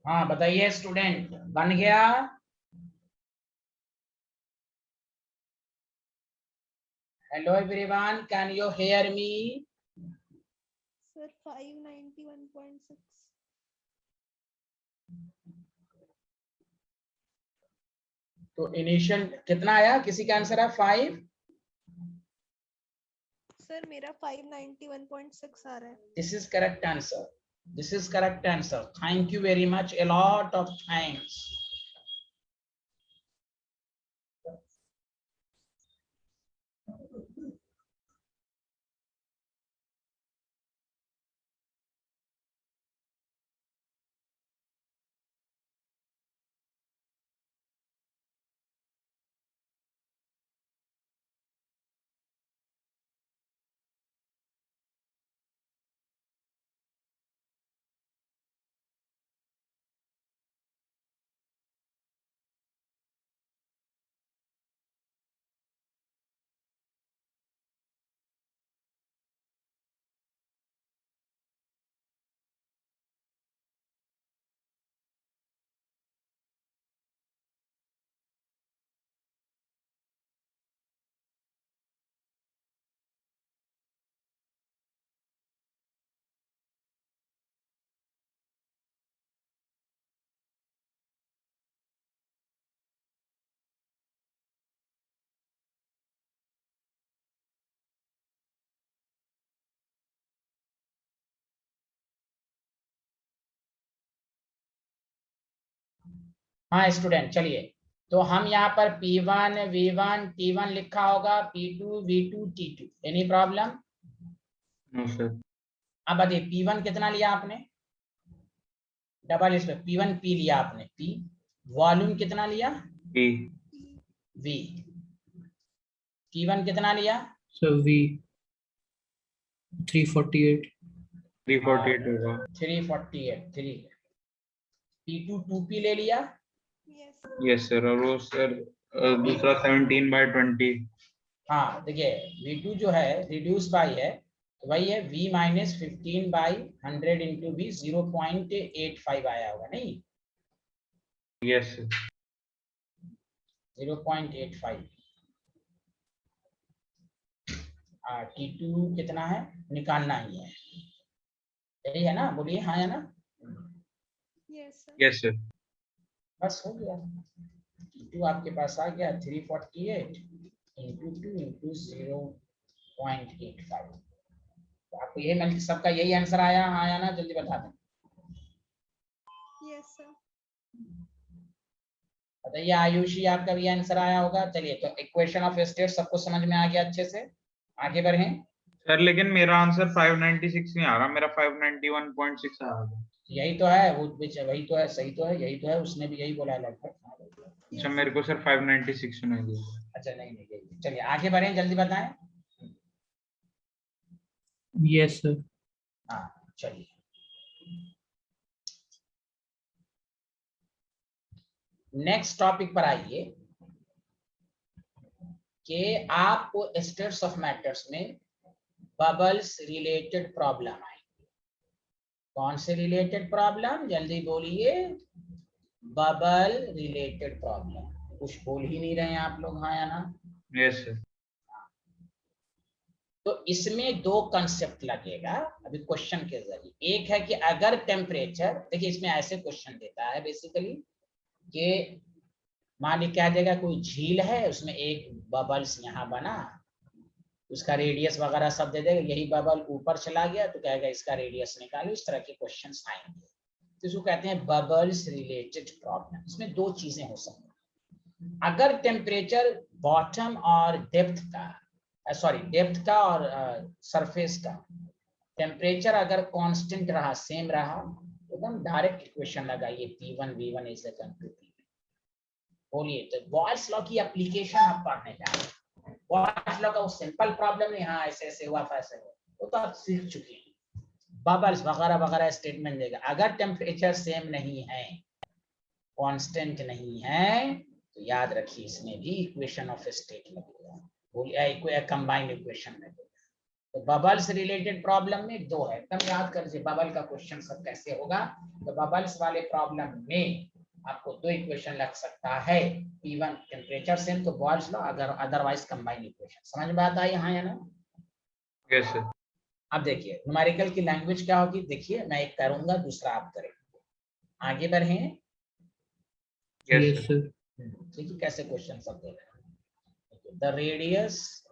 Speaker 1: हाँ बताइए स्टूडेंट, बन गया? Hello everyone, can you hear me?
Speaker 3: Sir 591.6
Speaker 1: तो इनिशियल कितना आया? किसी का आंसर है 5?
Speaker 3: सर मेरा 591.6 आ रहा है।
Speaker 1: This is correct answer. This is correct answer. Thank you very much. A lot of thanks. हाँ स्टूडेंट चलिए, तो हम यहाँ पर P1 V1 T1 लिखा होगा, P2 V2 T2। Any problem?
Speaker 2: No sir.
Speaker 1: अब बताइए P1 कितना लिया आपने? डबल इस पे P1 P लिया आपने, P। वॉल्यूम कितना लिया?
Speaker 2: पी।
Speaker 1: V। T1 कितना लिया?
Speaker 5: Sir V 348।
Speaker 2: 348 होगा।
Speaker 1: 348 3। P2 2P ले लिया?
Speaker 3: Yes
Speaker 2: yes sir. और वो सर दूसरा 17/20।
Speaker 1: हाँ देखिए V2 जो है रिड्यूस बाई है, तो वही है V माइनस 15/100 इंटू V 0.85 आया होगा, नहीं?
Speaker 2: Yes sir.
Speaker 1: 0.85। T2 कितना है निकालना ही है, यही है ना? बोलिए हाँ या ना?
Speaker 3: Yes sir
Speaker 2: yes sir.
Speaker 1: बस हो गया। T2 आपके पास आ गया 348 इंटू 2 इंटू 0.85। तो आपको यही मिल, सबका यही आंसर आया हाँ या ना? जल्दी बता दें।
Speaker 3: यस सर
Speaker 1: बताइए आयुषी, आपका भी आंसर आया होगा। चलिए तो इक्वेशन ऑफ स्टेट सबको समझ में आ गया अच्छे से, आगे बढ़ें।
Speaker 2: सर लेकिन मेरा आंसर 596 नहीं आ रहा, मेरा 591.6 आ रहा।
Speaker 1: यही तो है वो, वही तो है, सही तो है, यही तो है, उसने भी यही बोला है लगभग।
Speaker 2: अच्छा मेरे को सर 596 सुनाई दिया।
Speaker 1: अच्छा नहीं नहीं यही। चलिए आगे बढ़ें, जल्दी बताएं।
Speaker 5: Yes sir.
Speaker 1: हाँ चलिए, नेक्स्ट टॉपिक पर आइए कि आपको स्टेट्स ऑफ मैटर्स में बबल्स रिलेटेड प्रॉब्लम आए। कौन से रिलेटेड प्रॉब्लम? जल्दी बोलिए। Bubble related problem. कुछ बोल ही नहीं रहे हैं आप लोग, हाँ या ना?
Speaker 2: Yes sir.
Speaker 1: तो इसमें दो कंसेप्ट लगेगा अभी क्वेश्चन के जरिए। एक है कि अगर टेम्परेचर, देखिए इसमें ऐसे क्वेश्चन देता है बेसिकली कि मान ली क्या देगा, कोई झील है उसमें एक बबल्स यहाँ बना, उसका रेडियस वगैरह सब दे देगा, यही बबल ऊपर चला गया तो कहेगा इसका रेडियस निकालो। इस तरह के क्वेश्चंस आएंगे, तो इसको कहते हैं बबल्स रिलेटेड प्रॉब्लम। इसमें दो चीजें हो सकती हैं। अगर टेम्परेचर बॉटम और डेप्थ का, सॉरी डेप्थ का और सरफेस का टेम्परेचर अगर कांस्टेंट रहा, सेम रहा, एकदम डायरेक्ट इक्वेशन लगाइए P1 V1 is equal to P। बोलिए, तो बॉयल्स लॉ की एप्लीकेशन आप पढ़ने जा रहे हैं। बॉयल्स लॉ का वो सिंपल प्रॉब्लम नहीं, हाँ ऐसे ऐसे हुआ ऐसे हुआ, वो तो आप सीख चुके हैं। बबल्स वगैरह वगैरह स्टेटमेंट देगा। अगर टेम्परेचर सेम नहीं है, कांस्टेंट नहीं है, तो याद रखिए इसमें भी इक्वेशन ऑफ स्टेट लगेगा। बोलिए कंबाइंड इक्वेशन में। तो बबल से रिलेटेड प्रॉब्लम में दो है, एकदम याद कर लीजिए बबल का क्वेश्चन सब कैसे होगा। तो बबल्स वाले प्रॉब्लम में आपको दो इक्वेशन लग सकता है, P1 टेम्परेचर सेम तो बॉयल्स लॉ, अगर अदरवाइज कंबाइन इक्वेशन। समझ में आता है यहाँ या ना?
Speaker 2: Yes sir.
Speaker 1: अब देखिए न्यूमेरिकल की लैंग्वेज क्या होगी, देखिए मैं एक करूंगा दूसरा आप करेंगे, आगे बढ़े।
Speaker 2: Yes
Speaker 5: Yes,
Speaker 2: sir.
Speaker 5: sir.
Speaker 1: देखिए कैसे क्वेश्चन सब दे रहे हैं। The radius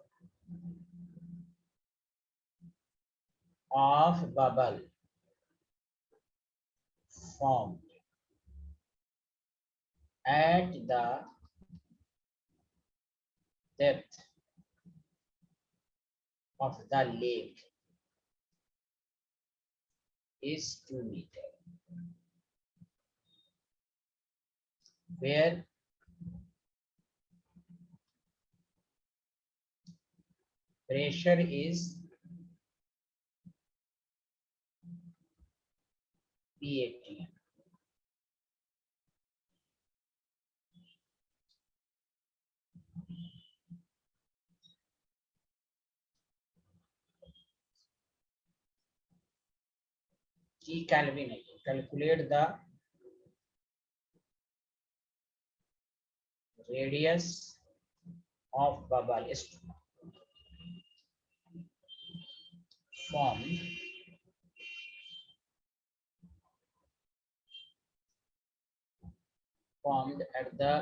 Speaker 1: of bubble formed at the depth of the lake is 2 meters, where pressure is P80. G Kelvin है, calculate the radius of bubble is formed at the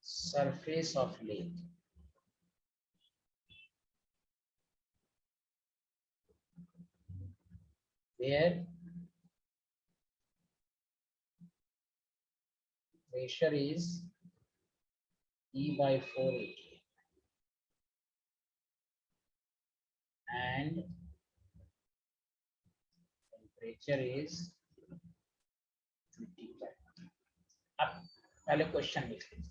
Speaker 1: surface of lake, where pressure is E by 480 and temperature is 25. अब पहले question लिख लीजिए।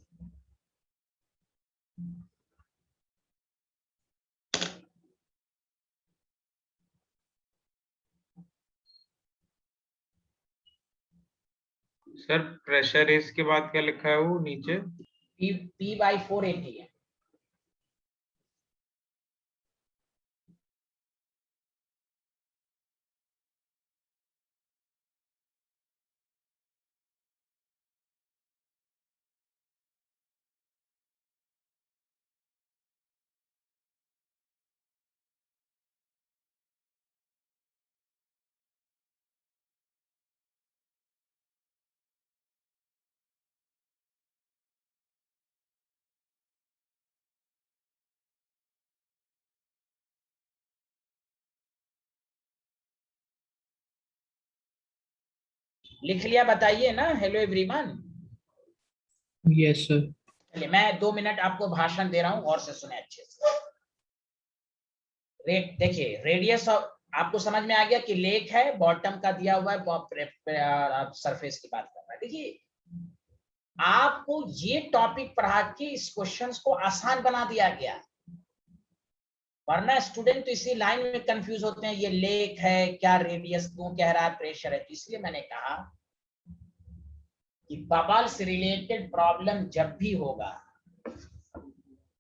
Speaker 2: Sir pressure is के बाद क्या लिखा है वो नीचे?
Speaker 1: P by 480 है। लिख लिया बताइए ना। Hello everyone.
Speaker 5: Yes, sir.
Speaker 1: चलिए मैं 2 मिनट आपको भाषण दे रहा हूं, और से सुने अच्छे से। देखिए रेडियस आपको समझ में आ गया कि लेक है, बॉटम का दिया हुआ है, सरफेस की बात कर रहा है। देखिए आपको ये टॉपिक पढ़ा के इस क्वेश्चंस को आसान बना दिया गया, वरना स्टूडेंट तो इसी लाइन में कंफ्यूज होते हैं, ये लेक है क्या, रेडियस क्यों कह रहा है, प्रेशर है। तो इसलिए मैंने कहा कि बबल से रिलेटेड प्रॉब्लम जब भी होगा,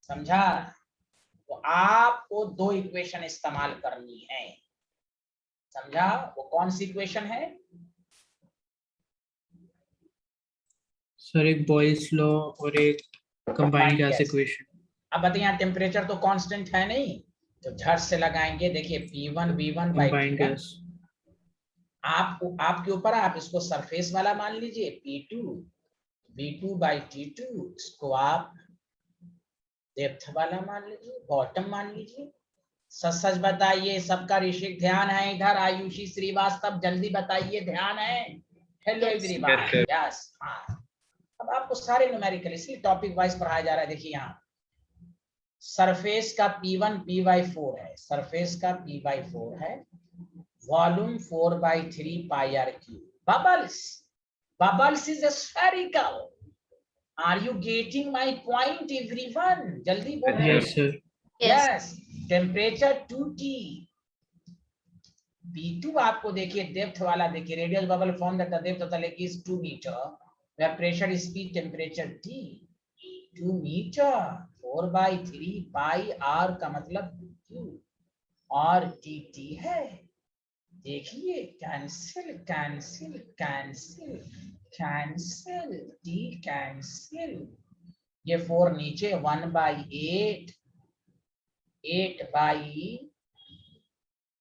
Speaker 1: समझा, तो आपको दो इक्वेशन इस्तेमाल करनी है। समझा? वो कौन सी इक्वेशन है?
Speaker 5: सर एक बॉयल्स लॉ और एक कंबाइंड गैस
Speaker 1: gas।
Speaker 5: इक्वेशन।
Speaker 1: अब बताइए यहाँ टेम्परेचर तो कांस्टेंट है नहीं, तो झट से लगाएंगे। देखिए P1 V1 by
Speaker 5: combined
Speaker 1: T1।
Speaker 5: Gas.
Speaker 1: आपको आपके ऊपर, आप इसको सरफेस वाला मान लीजिए P2 V2 by T2, इसको आप डेप्थ वाला मान लीजिए, बॉटम मान लीजिए। सच सच बताइए, सबका ऋषिक ध्यान है इधर। आयुषी श्रीवास्तव जल्दी बताइए, ध्यान है? Hello everyone. यस। हाँ, अब आपको सारे न्यूमेरिकल इसलिए टॉपिक वाइज पढ़ाया जा रहा है। देखिए यहाँ सरफेस का P1 P/4 है, सरफेस का P/4 है, volume 4/3 pi r cube. Bubbles is spherical. Are you getting my point everyone? जल्दी बोलो।
Speaker 5: Yes, sir.
Speaker 1: Yes. Temperature 2T। P2 आपको देखिए डेप्थ वाला, देखिए radial bubble form that the depth of the lake is 2 metre, where pressure is P, temperature T, 2 meter, 4/3 pi r का मतलब Q और dt है। देखिए cancel cancel cancel cancel, D cancel, ये 4 नीचे 1/8, 8/,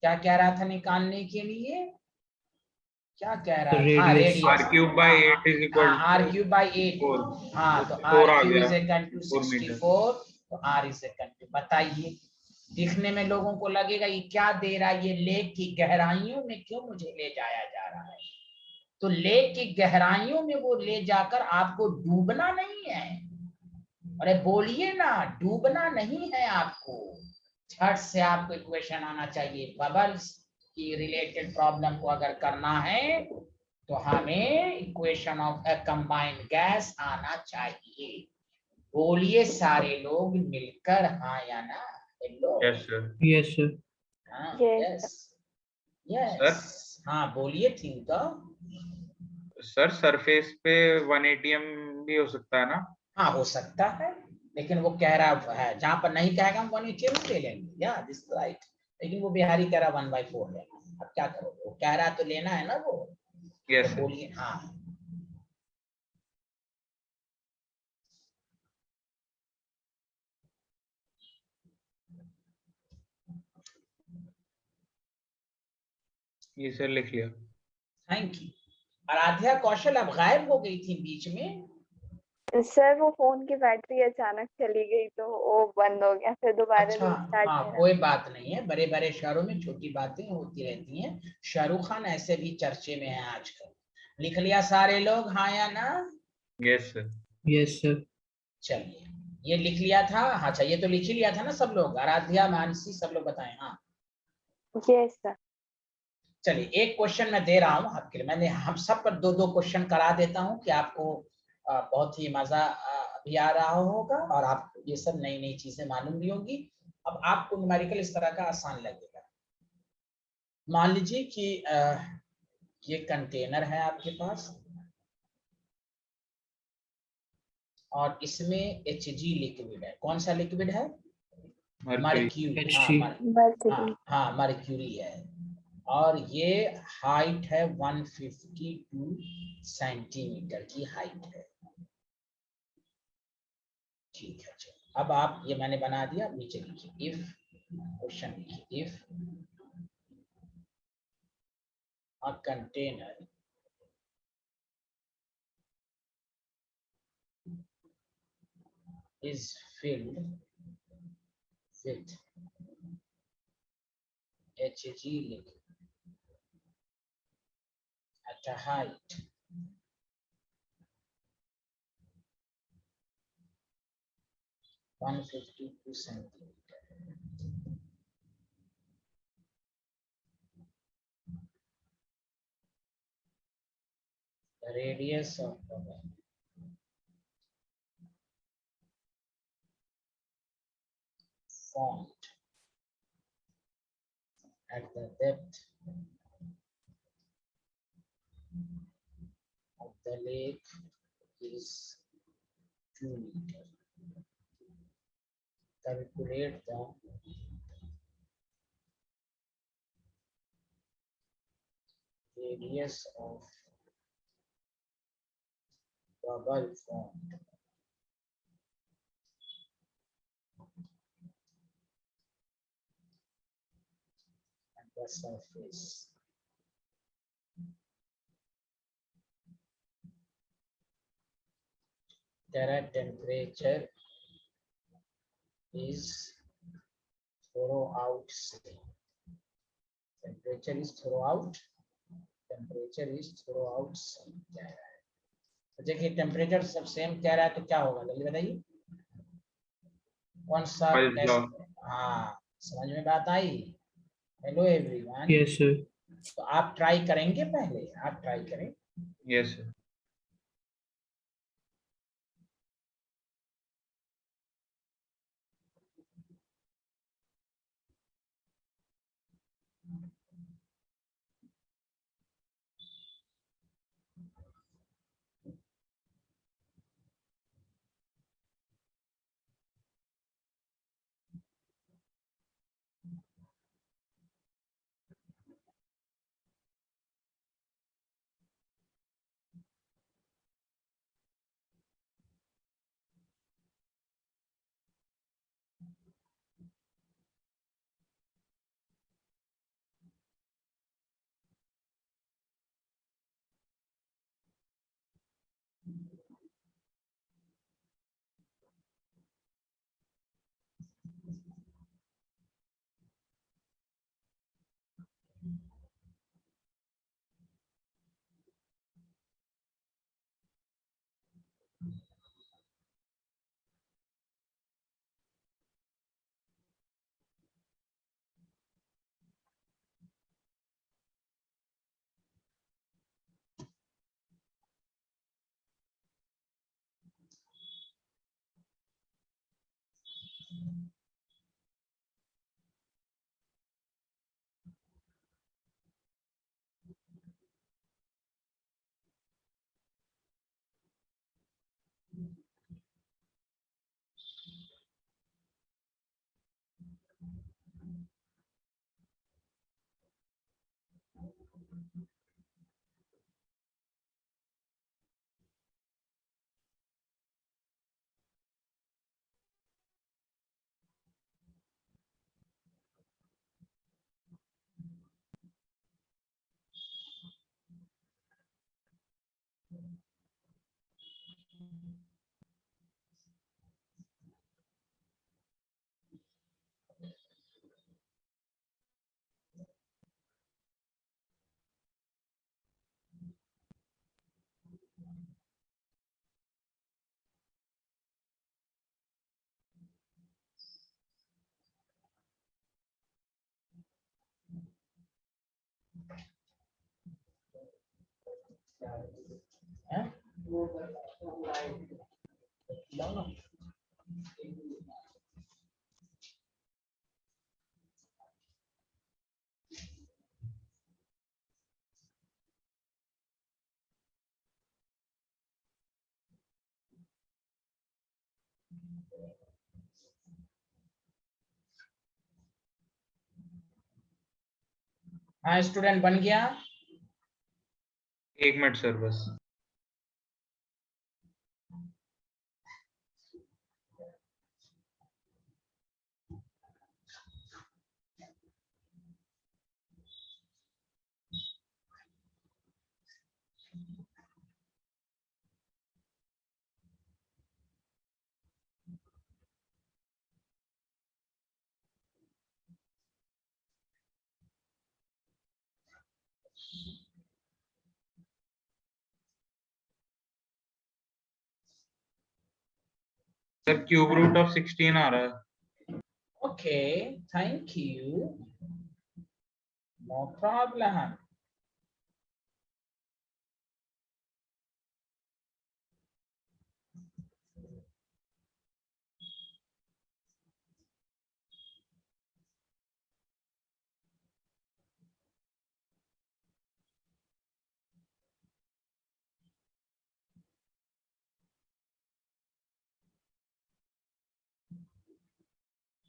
Speaker 1: क्या कह रहा था निकालने के लिए, क्या कह रहा था, हाँ
Speaker 5: Radius.
Speaker 2: r cube by 8 is equal
Speaker 1: r
Speaker 2: to
Speaker 1: cube by 8,
Speaker 2: 4,
Speaker 1: हाँ तो
Speaker 2: तो 4
Speaker 1: आर
Speaker 2: आ
Speaker 1: क्यूब
Speaker 2: गया,
Speaker 1: इज इक्वल टू
Speaker 2: 4 मीटर।
Speaker 1: 64, तो आर इज इक्वल टू, बताइए दिखने में लोगों को लगेगा ये क्या दे रहा है, ये लेक की गहराइयों में क्यों मुझे ले जाया जा रहा है। तो लेक की गहराइयों में वो ले जाकर आपको डूबना नहीं है, अरे बोलिए ना, डूबना नहीं है आपको। झट से आपको इक्वेशन आना चाहिए, बबल्स की रिलेटेड प्रॉब्लम को अगर करना है तो हमें equation of a combined gas आना चाहिए। बोलिए सारे लोग मिलकर, हाँ या ना। Hello,
Speaker 2: yes sir.
Speaker 5: Yes, sir.
Speaker 1: हाँ,
Speaker 4: Yes,
Speaker 1: यस यस,
Speaker 2: सर
Speaker 1: हाँ बोलिए ठीक है।
Speaker 2: सर सरफेस पे 180 भी हो सकता है ना?
Speaker 1: हाँ हो सकता है, लेकिन वो कह रहा है जहां पर नहीं कहेगा हम 180 ले लेंगे, या दिस राइट, लेकिन वो बिहारी कह रहा 1/4 लेना, अब क्या करोगे, वो कह रहा तो लेना है ना वो,
Speaker 2: यस
Speaker 1: तो
Speaker 2: सर।
Speaker 1: बोलिए हाँ।
Speaker 2: ये सर लिख लिया।
Speaker 1: Thank you. आराध्या कौशल अब गायब हो गई थी बीच में।
Speaker 4: सर वो फोन की बैटरी अचानक चली गई तो वो बंद हो गया, फिर दोबारा
Speaker 1: अच्छा,
Speaker 4: रीस्टार्ट
Speaker 1: हाँ
Speaker 4: करा।
Speaker 1: कोई बात नहीं है, बड़े बड़े शहरों में छोटी बातें होती रहती हैं। शाहरुख खान ऐसे भी चर्चे में है आजकल। लिख लिया सारे लोग, हाँ या ना।
Speaker 2: Yes sir.
Speaker 5: Yes, sir.
Speaker 1: चलिए, ये लिख लिया था, अच्छा ये तो लिख ही लिया था ना सब लोग, आराध्या मानसी सब लोग बताएं हाँ।
Speaker 4: Yes sir.
Speaker 1: चलिए एक क्वेश्चन मैं दे रहा हूं आपके लिए, मैंने हम सब पर 2-2 क्वेश्चन करा देता हूं कि आपको बहुत ही मजा भी आ रहा होगा और आप ये सब नई नई चीजें मालूम भी होंगी। अब आपको न्यूमेरिकल इस तरह का आसान लगेगा। मान लीजिए कि ये कंटेनर है आपके पास और इसमें Hg लिक्विड है, कौन सा लिक्विड है, मर्क्यूरी,
Speaker 5: H3.
Speaker 1: हाँ मर्क्यूरी है, और ये हाइट है 152 सेंटीमीटर की हाइट है। ठीक है, चलो अब आप, ये मैंने बना दिया, नीचे लिखिए इफ, क्वेश्चन लिखिए if a container is filled with Hg liquid at a height 152 centimeter. The radius of the bubble formed at the depth of the lake is 2 meter. Calculate the radius of bubble formed at the surface. Terra temperature is throughout same. Temperature is throughout same कह रहा है। तो देखिए temperature सब same कह रहा है तो क्या होगा जल्दी बताइए, कौन सा
Speaker 2: Boyle's law.
Speaker 1: हाँ समझ में बात आई। Hello everyone,
Speaker 5: Yes, sir.
Speaker 1: तो आप ट्राई करेंगे, पहले आप ट्राई करें।
Speaker 2: Yes sir.
Speaker 1: हैं? लाओ ना। हाँ स्टूडेंट बन गया।
Speaker 2: 1 मिनट सर बस। सर क्यूब रूट ऑफ 16 आ रहा है।
Speaker 1: Okay thank you, no problem.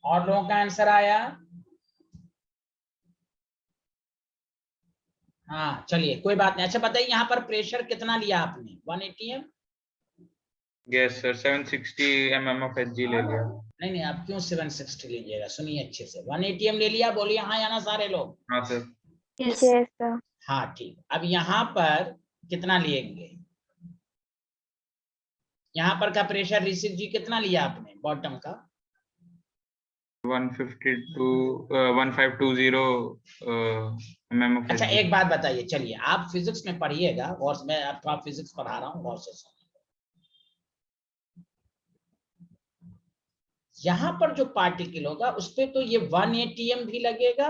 Speaker 1: और लोगों का आंसर आया? हाँ चलिए कोई बात नहीं। अच्छा बताइए यहाँ पर प्रेशर कितना लिया आपने? 1 atm?
Speaker 2: Yes sir 760 mm of Hg ले लिया।
Speaker 1: नहीं नहीं, आप क्यों 760 लीजिएगा? सुनिए अच्छे से, 1 atm ले लिया, बोलिए हाँ या ना सारे लोग।
Speaker 2: हाँ सर।
Speaker 6: Yes.
Speaker 4: Yes sir.
Speaker 1: हाँ ठीक। अब यहाँ पर कितना लेंगे? यहाँ पर का प्रेशर ऋषिक जी कितना लिया आपने बॉटम का?
Speaker 2: 1520 mm of
Speaker 1: अच्छा
Speaker 2: Hg।
Speaker 1: एक बात बताइए, चलिए आप फिजिक्स में पढ़िएगा और मैं आपको फिजिक्स पढ़ा रहा हूँ, गौर से सुनिए। यहाँ पर जो पार्टिकल होगा उस पे तो ये 1 atm भी लगेगा,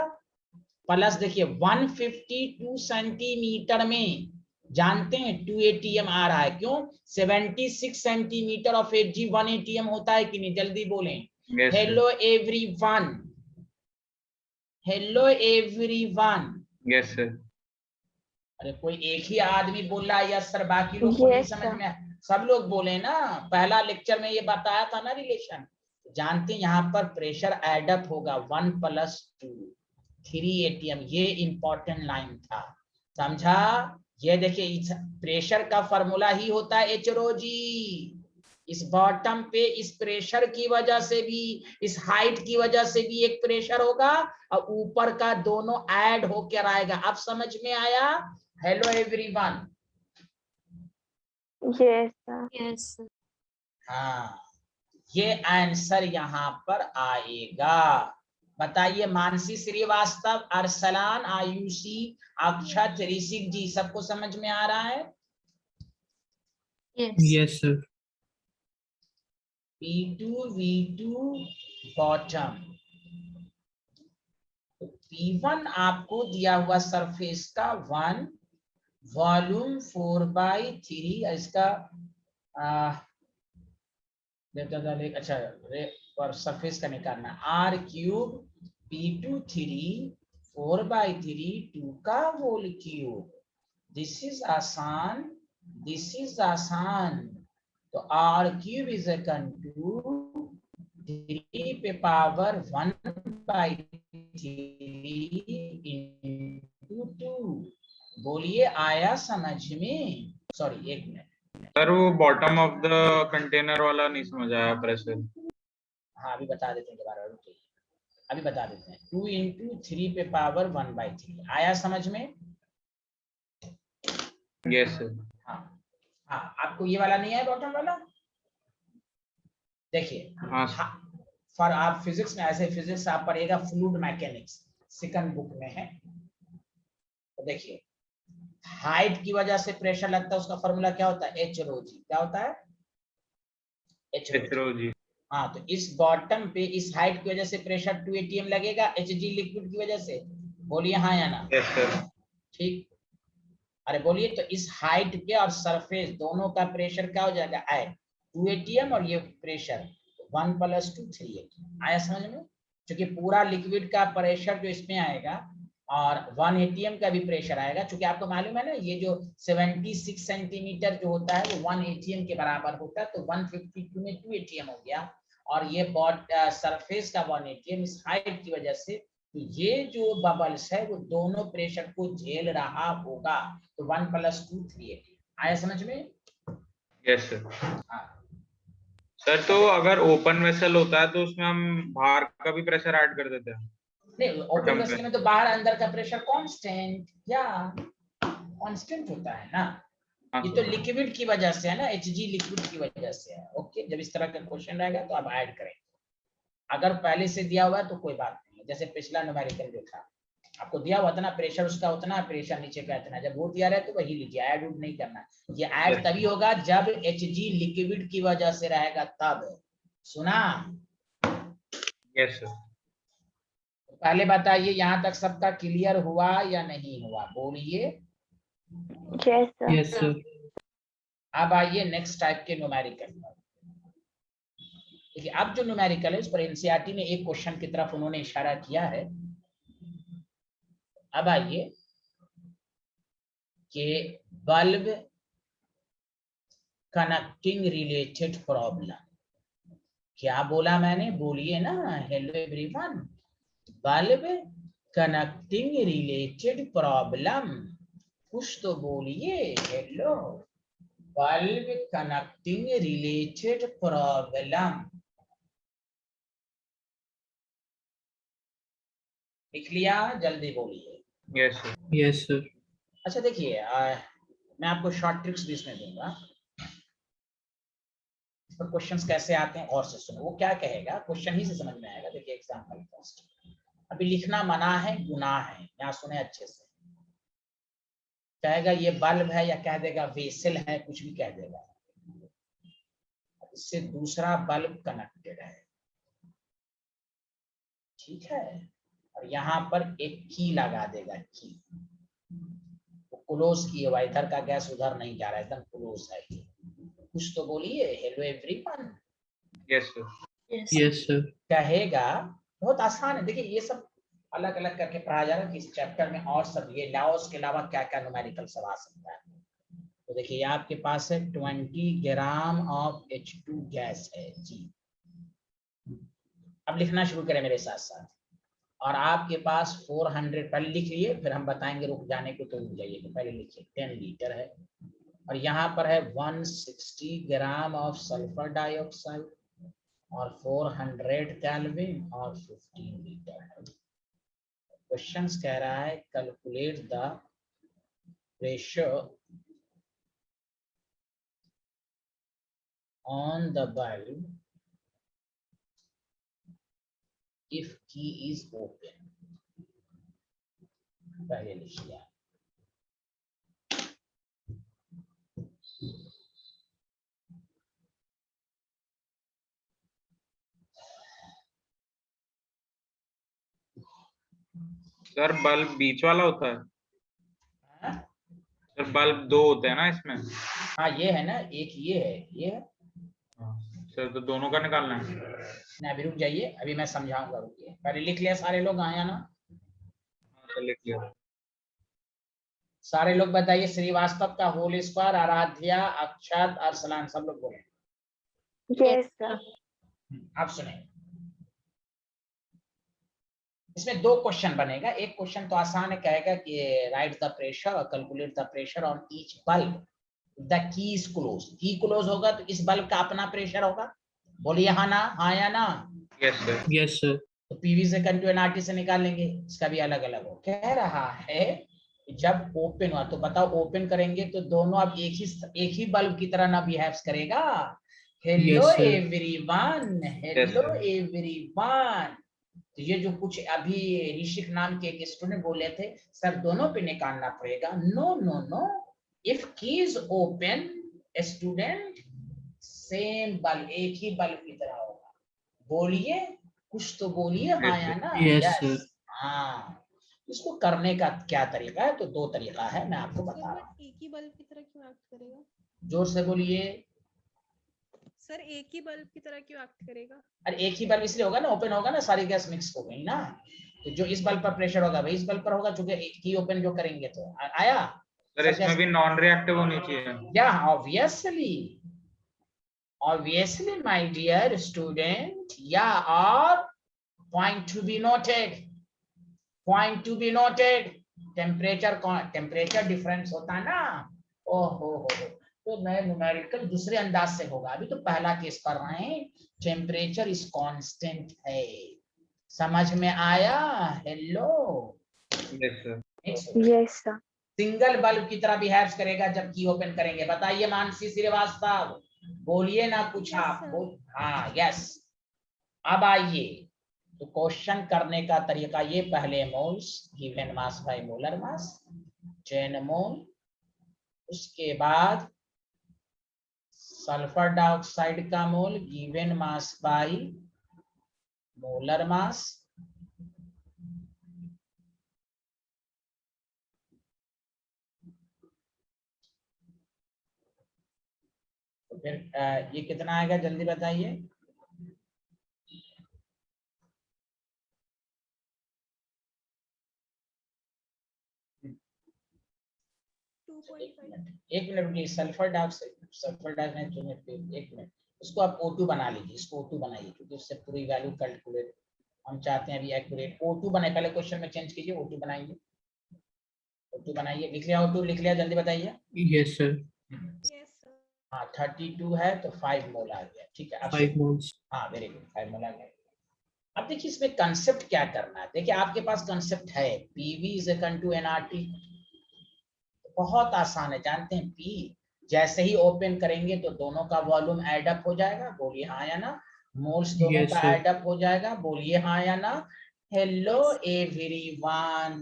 Speaker 1: प्लस देखिए 152 सेंटीमीटर में जानते हैं 2 atm आ रहा है। क्यों? 76 सेंटीमीटर ऑफ Hg 1 atm होता है कि नहीं? जल्दी बोलें।
Speaker 2: Yes
Speaker 1: hello everyone, hello everyone.
Speaker 2: Yes sir.
Speaker 1: अरे कोई एक ही आदमी बोल रहा है यस सर, बाकी लोग को नहीं
Speaker 4: Yes,
Speaker 1: समझ
Speaker 4: sir.
Speaker 1: में? सब लोग बोले ना, पहला लेक्चर में ये बताया था ना रिलेशन। जानते हैं यहाँ पर प्रेशर एडअप होगा 1 + 2 3 atm, ये इंपॉर्टेंट लाइन था, समझा? ये देखिए प्रेशर का फॉर्मूला ही होता है एच रो जी। इस बॉटम पे इस प्रेशर की वजह से भी, इस हाइट की वजह से भी एक प्रेशर होगा और ऊपर का दोनों ऐड होकर आएगा। अब समझ में आया? Hello everyone.
Speaker 4: Yes, sir.
Speaker 6: Yes, sir.
Speaker 1: हाँ, ये आंसर यहाँ पर आएगा। बताइए मानसी श्रीवास्तव, अरसलान, आयुषी, अक्षत, ऋषिक जी, सबको समझ में आ रहा है?
Speaker 6: Yes.
Speaker 5: Yes, sir.
Speaker 1: P2 V2 bottom, P1 आपको दिया हुआ सरफेस का 1, वॉल्यूम 4/3, इसका अच्छा और सरफेस का निकालना r³ P2 3 4/3 2 का होल क्यूब। दिस इज आसान, दिस इज आसान। तो r³ इज इक्वल टू 3 पे पावर 1/3 into 2। बोलिए आया समझ में? सॉरी एक मिनट,
Speaker 2: सर वो बॉटम ऑफ द कंटेनर वाला नहीं समझ आया प्रेशर।
Speaker 1: हाँ अभी बता देते हैं दोबारा, रुकिए अभी बता देते हैं। 2 into 3 पे पावर 1/3 आया समझ में?
Speaker 2: Yes sir.
Speaker 1: हाँ हाँ, आपको ये वाला नहीं है बॉटम वाला? देखिए
Speaker 2: हाँ
Speaker 1: फॉर आप फिजिक्स में, ऐसे फिजिक्स आप पढ़ेगा फ्लूइड मैकेनिक्स, सेकंड बुक में है। तो देखिए हाइट की वजह से प्रेशर लगता है, उसका फॉर्मूला क्या होता है? एच रो जी। क्या होता है? एच रो जी। हाँ, तो इस बॉटम पे इस हाइट की वजह से प्रेशर 2 atm लगेगा, Hg लिक्विड की वजह से। बोलिए हाँ या ना?
Speaker 2: Yes sir.
Speaker 1: ठीक, अरे बोलिए। तो इस हाइट के और सरफेस दोनों का प्रेशर क्या हो जाएगा? आई 2 atm और ये प्रेशर 1 + 2 3 atm। आया समझ में? क्योंकि पूरा लिक्विड का प्रेशर जो इसमें आएगा और 1 atm का भी प्रेशर आएगा। क्योंकि आपको मालूम है ना, ये जो 76 सेंटीमीटर जो होता है वो 1 atm के बराबर होता है। तो 152 में 2 atm हो गया, और ये सरफेस का 1 atm इस हाइट की वजह से। तो ये जो बबल्स है वो दोनों प्रेशर को झेल रहा होगा। तो 1 + 2 3 atm। आया समझ में?
Speaker 2: Yes sir.
Speaker 1: हाँ
Speaker 2: सर तो अगर ओपन वेसल होता है तो उसमें हम बाहर का भी प्रेशर ऐड कर देते हैं?
Speaker 1: नहीं, ओपन वेसल में तो बाहर अंदर का प्रेशर कांस्टेंट या कांस्टेंट होता है ना।
Speaker 2: हाँ
Speaker 1: ये तो लिक्विड की वजह से है ना, Hg लिक्विड की वजह से है। ओके, जब इस तरह का क्वेश्चन रहेगा तो आप ऐड करें। अगर पहले से दिया हुआ है तो कोई बात नहीं, जैसे पिछला न्यूमेरिकल जो था आपको दिया हुआ था ना, प्रेशर उसका उतना, प्रेशर नीचे का इतना। जब वो दिया रहे तो वही लीजिए, ऐड उड नहीं करना। ये ऐड तभी होगा जब Hg लिक्विड की वजह से रहेगा तब। सुना?
Speaker 2: Yes sir.
Speaker 1: पहले बताइए यहाँ तक सबका क्लियर हुआ या नहीं हुआ? बोलिए।
Speaker 4: Yes, sir.
Speaker 5: Yes, sir.
Speaker 1: अब आइए नेक्स्ट टाइप के न्यूमेरिकल पर। देखिए अब जो न्यूमेरिकल है उस पर एनसीईआरटी ने एक क्वेश्चन की तरफ उन्होंने इशारा किया है। अब आइए कि बल्ब कनेक्टिंग रिलेटेड प्रॉब्लम। क्या बोला मैंने? बोलिए ना। Hello everyone, bulb connecting related problem, कुछ तो बोलिए। Hello, bulb connecting related problem, लिख लिया? जल्दी बोलिए।
Speaker 2: Yes sir.
Speaker 5: Yes, sir.
Speaker 1: अच्छा देखिए, मैं आपको शॉर्ट ट्रिक्स भी इसमें दूंगा। इस पर क्वेश्चंस कैसे आते हैं और से सुनो। वो क्या कहेगा, क्वेश्चन ही से समझ में आएगा। देखिए एग्जांपल फर्स्ट, अभी लिखना मना है, गुनाह है, यहाँ सुने अच्छे से। कहेगा ये बल्ब है, या कह देगा वेसल है, कुछ भी कह देगा। इससे दूसरा बल्ब कनेक्टेड है, ठीक है, और यहाँ पर एक की लगा देगा। की क्लोज की है, इधर का गैस उधर नहीं जा रहा है, एकदम क्लोज है। कुछ तो बोलिए। Hello everyone.
Speaker 2: Yes sir.
Speaker 6: Yes.
Speaker 5: Yes, sir.
Speaker 1: कहेगा, बहुत आसान है। देखिए ये सब अलग अलग करके पढ़ाया जा रहा है कि इस चैप्टर में और सब ये लॉस के अलावा क्या क्या न्यूमेरिकल सब आ सकता है। तो देखिए ये आपके पास है 20 ग्राम ऑफ H2 गैस है जी। अब लिखना शुरू करें मेरे साथ साथ। और आपके पास 400, पहले लिख लिए फिर हम बताएंगे रुक जाने को, तो रुक जाइए। तो पहले लिखिए 10 लीटर है, और यहाँ पर है 160 ग्राम ऑफ सल्फर डाइऑक्साइड और 400 केल्विन और 15 लीटर है। क्वेश्चन कह रहा है calculate the ratio on the bulb if key is open. पहले लिख लिया।
Speaker 2: सर बल्ब बीच वाला होता है?
Speaker 1: हाँ?
Speaker 2: सर बल्ब दो होते हैं ना इसमें?
Speaker 1: हाँ ये है ना, एक ये है, ये है।
Speaker 2: सर तो दोनों का निकालना है।
Speaker 1: ना अभी रुक जाइए, अभी मैं समझाऊंगा, रुकिए। पहले लिख लिया सारे लोग, आया ना?
Speaker 2: सर लिख लिया।
Speaker 1: सारे लोग बताइए। श्रीवास्तव का होल स्क्वायर, आराध्या, अक्षत, अरसलान, सब लोग बोले।
Speaker 4: Yes sir.
Speaker 1: आप सुने, इसमें दो क्वेश्चन बनेगा। एक क्वेश्चन तो आसान है, कहेगा कि राइट द प्रेशर और calculate the pressure on each bulb the key is close. की क्लोज होगा तो इस बल्ब का अपना प्रेशर होगा। बोलिए हाँ ना, हाँ या ना?
Speaker 2: Yes sir.
Speaker 5: Yes sir.
Speaker 1: तो पीवी से कंटू एनआरटी से निकाल लेंगे, इसका भी अलग अलग हो। कह रहा है जब ओपन हुआ तो बताओ, ओपन करेंगे तो दोनों अब एक ही बल्ब की तरह ना बिहेव करेगा। Hello
Speaker 5: Yes, sir.
Speaker 1: Everyone, hello
Speaker 2: sir.
Speaker 1: Everyone. तो ये जो कुछ अभी ऋषिक नाम के एक स्टूडेंट बोले थे, सर दोनों पे निकालना पड़ेगा। नो नो नो, इफ की is open student, same bulb, एक ही बल्ब की तरह होगा। बोलिए, कुछ तो बोलिए, हाँ या ना?
Speaker 5: Yes,
Speaker 1: yes.
Speaker 5: sir.
Speaker 1: हाँ, इसको करने का क्या तरीका है? तो दो तरीका है, मैं आपको बता रहा हूँ।
Speaker 3: एक ही बल्ब की तरह क्यों एक्ट करेगा?
Speaker 1: जोर से बोलिए।
Speaker 3: सर एक ही बल्ब की तरह क्यों एक्ट करेगा?
Speaker 1: अरे एक ही बल्ब इसलिए होगा ना, ओपन होगा ना, सारी गैस मिक्स हो गई ना, तो जो इस बल्ब पर प्रेशर होगा वही इस बल्ब पर होगा, चूंकि एक ही ओपन जो करेंगे तो आया।
Speaker 2: सर इसमें भी नॉन रिएक्टिव होनी चाहिए।
Speaker 1: या ऑब्वियसली माय डियर स्टूडेंट, या और point to be noted, temperature difference होता है ना। ओहो हो, तो मैं न्यूमेरिकल दूसरे अंदाज से होगा। अभी तो पहला केस कर रहे हैं, टेम्परेचर इज कांस्टेंट है। समझ में आया? Hello.
Speaker 2: Yes sir.
Speaker 4: Yes sir.
Speaker 1: Single bulb की तरह बिहेव करेगा जब की ओपन करेंगे। बताइए मानसी श्रीवास्तव, बोलिए ना कुछ आप। हाँ यस। अब आइए, तो क्वेश्चन करने का तरीका ये, पहले moles given mass by molar mass, 10 mole. उसके बाद सल्फर डाइऑक्साइड का mole given mass by molar mass. तो फिर ये कितना आएगा जल्दी बताइए। एक मिनट प्लीज, सल्फर डाइऑक्साइड, एक मिनट। इसको आप O2 बना लीजिए, इसको O2 बनाइए, क्योंकि उससे पूरी वैल्यू कैलकुलेट हम चाहते हैं अभी एक्यूरेट। O2 बनाए, पहले क्वेश्चन में चेंज कीजिए, O2 बनाइए, O2 बनाइए। लिख लिया O2? लिख लिया? जल्दी बताइए।
Speaker 5: Yes, sir.
Speaker 1: हाँ 32 है तो 5 मोल आ गया। ठीक है, अब
Speaker 5: 5 moles.
Speaker 1: हाँ वेरी गुड, 5 मोल आ गया। अब देखिए इसमें कंसेप्ट क्या करना है। देखिए आपके पास कंसेप्ट है, PV is equal to nRT। बहुत आसान है, जानते हैं। P जैसे ही ओपन करेंगे तो दोनों का वॉल्यूम एड अप हो जाएगा। बोलिए हाँ या ना? मोल्स दोनों
Speaker 5: Yes,
Speaker 1: का
Speaker 5: sir.
Speaker 1: एड अप हो जाएगा। बोलिए हाँ या ना? हेलो एवरीवन,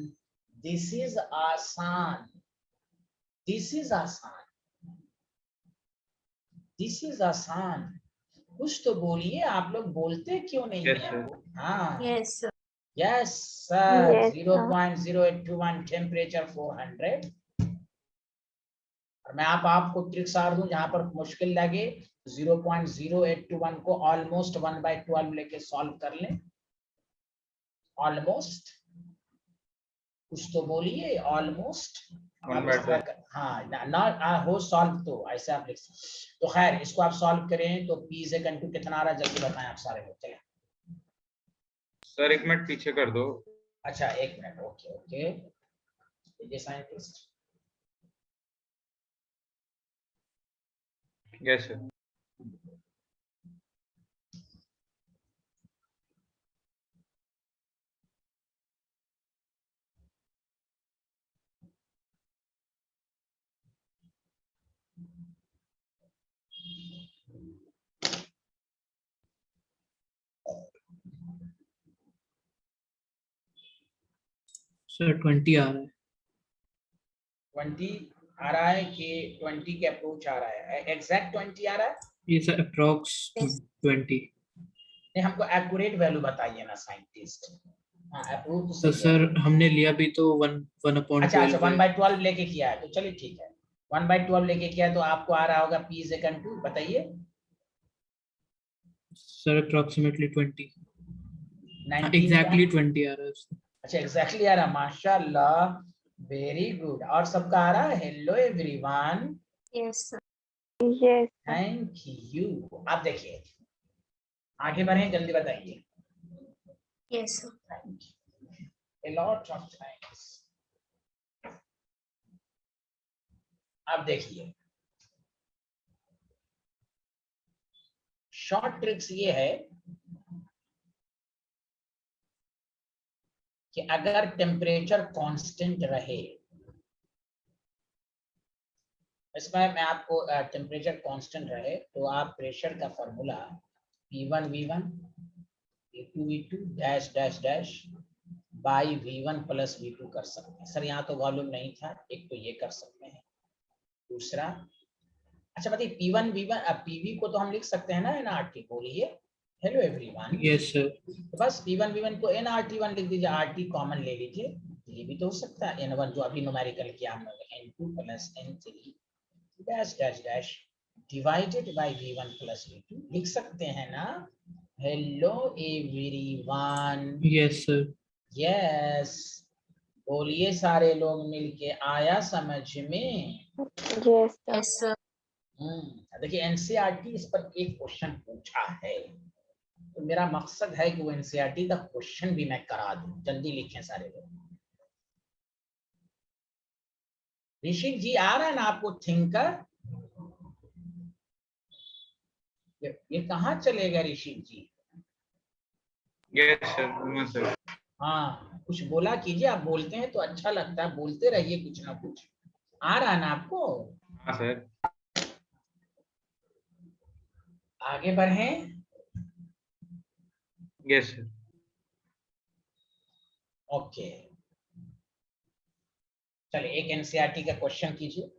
Speaker 1: दिस इज आसान, दिस इज आसान, दिस इज आसान। कुछ तो बोलिए, आप लोग बोलते क्यों नहीं
Speaker 2: Yes,
Speaker 1: है?
Speaker 2: sir.
Speaker 1: हाँ
Speaker 6: Yes, sir.
Speaker 1: Yes sir.
Speaker 4: Yes,
Speaker 1: 0.0821, temperature 400। और मैं आपको ट्रिक्स और दूं, जहां पर मुश्किल लगे 0.0821 को ऑलमोस्ट 1/12 लेके सॉल्व कर लें। ऑलमोस्ट, कुछ तो बोलिए। ऑलमोस्ट
Speaker 2: 1/12।
Speaker 1: हाँ ना हो सॉल्व, तो ऐसे आप लिख सकते। तो खैर इसको आप सॉल्व करें तो P से कंटू कितना आ रहा है जल्दी बताएं आप सारे लोग। चले
Speaker 2: सर एक मिनट पीछे कर दो।
Speaker 1: अच्छा एक मिनट, ओके ओके। ये साइंटिस्ट,
Speaker 2: यस सर।
Speaker 5: सर 20 आ रहा है।
Speaker 1: 20 आ रहा है कि 20 के अप्रोच आ रहा है? एग्जैक्ट 20 आ रहा है?
Speaker 5: ये सर अप्रोक्स 20।
Speaker 1: नहीं, हमको एक्यूरेट वैल्यू बताइए ना साइंटिस्ट। हाँ, अप्रोच तो
Speaker 5: तो
Speaker 1: सही है।
Speaker 5: सर हमने लिया भी तो 1
Speaker 1: अच्छा अच्छा,
Speaker 5: 1/12 है।
Speaker 1: 1/12 लेके किया है, तो चलिए ठीक है। 1/12 लेके किया है, तो आपको आ रहा होगा P इज इक्वल टू, बताइए।
Speaker 5: Sir approximately 20।
Speaker 1: 19 का?
Speaker 5: एग्जैक्टली 20 आ रहा है सर।
Speaker 1: अच्छा, एग्जैक्टली आ रहा है, माशाल्लाह, वेरी गुड। और सबका आ रहा है? Hello everyone,
Speaker 6: Yes, sir.
Speaker 4: Yes, sir.
Speaker 1: Thank you. आप देखिए, आगे बढ़े, जल्दी बताइए।
Speaker 6: Yes, sir.
Speaker 1: Thank you. A lot of thanks. अब देखिए, शॉर्ट ट्रिक्स ये है कि अगर टेम्परेचर कांस्टेंट रहे, इसमें मैं आपको टेम्परेचर कांस्टेंट रहे तो आप प्रेशर का formula P1 V1 P2 V2 dash dash dash by V1 plus V2 कर सकते हैं। सर यहाँ तो वॉल्यूम नहीं था, एक तो ये कर सकते हैं। दूसरा, अच्छा बताइए, P1 V1 PV को तो हम लिख सकते हैं ना nRT, बोलिए। Hello everyone.
Speaker 5: Yes sir.
Speaker 1: तो बस P1 V1 को nRT1 लिख दीजिए, RT कॉमन ले लीजिए, ये भी तो हो सकता है। N1 जो अभी न्यूमेरिकल किया हम लोग, N2 plus N3 dash dash dash divided by V1 plus V2 लिख सकते हैं ना। Hello everyone.
Speaker 5: Yes sir.
Speaker 1: Yes, बोलिए सारे लोग मिलके, आया समझ में?
Speaker 4: Yes, sir.
Speaker 6: Yes, sir.
Speaker 1: देखिए, एनसीईआरटी इस पर एक क्वेश्चन पूछा है, तो मेरा मकसद है कि वो एनसीईआरटी का क्वेश्चन भी मैं करा दूं। जल्दी लिखें सारे लोग। ऋषिक जी आ रहा है ना आपको थिंकर? ये कहाँ चले गए ऋषिक जी?
Speaker 2: Yes sir, sir.
Speaker 1: हाँ, कुछ बोला कीजिए, आप बोलते हैं तो अच्छा लगता है, बोलते रहिए कुछ ना कुछ। आ रहा है ना आपको?
Speaker 2: हाँ सर।
Speaker 1: आगे बढ़ें।
Speaker 2: Yes sir.
Speaker 1: ओके, चलिए एक एनसीईआरटी का क्वेश्चन कीजिए।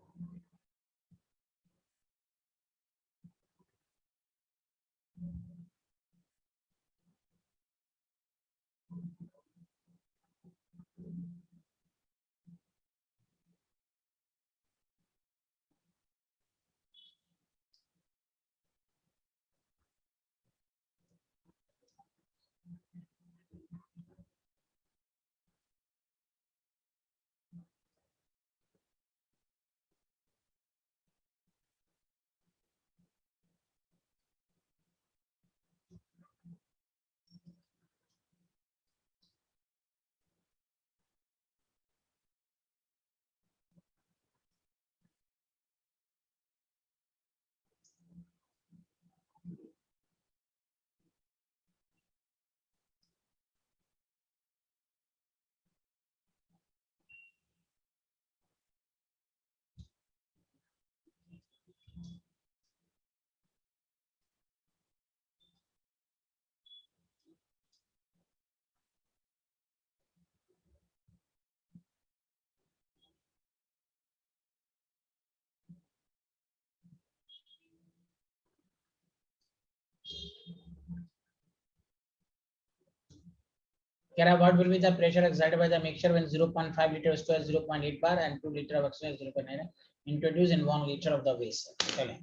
Speaker 1: कह रहा what will be the pressure exerted by the mixture when 0.5 liter is to 0.8 bar and 2 liter of oxygen is 0.9 introduced in 1 liter of the waste। चलें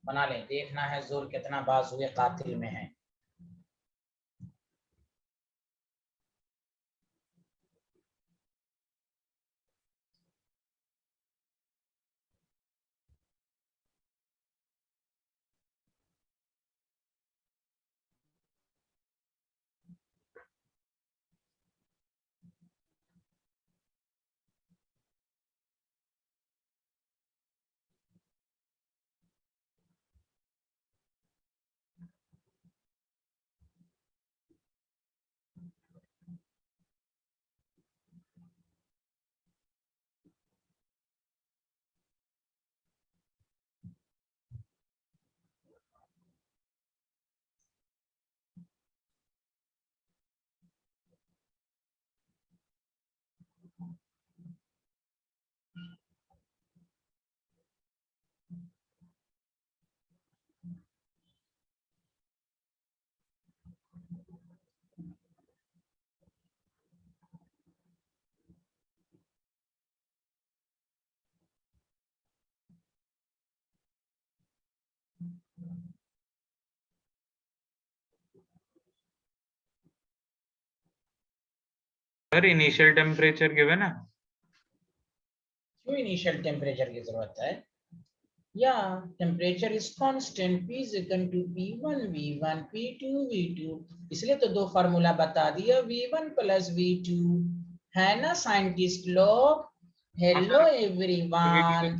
Speaker 1: बना लें, देखना है जोर कितना बाजुए कातिल में है।
Speaker 2: सर इनिशियल टेम्परेचर गिवन है।
Speaker 1: क्यों इनिशियल टेम्परेचर की जरूरत है? या temperature is constant, P is equal to P1 V1 P2 V2, इसलिए तो दो फार्मूला बता दिया, V1 प्लस V2, है ना साइंटिस्ट लोग? हेलो एवरीवन,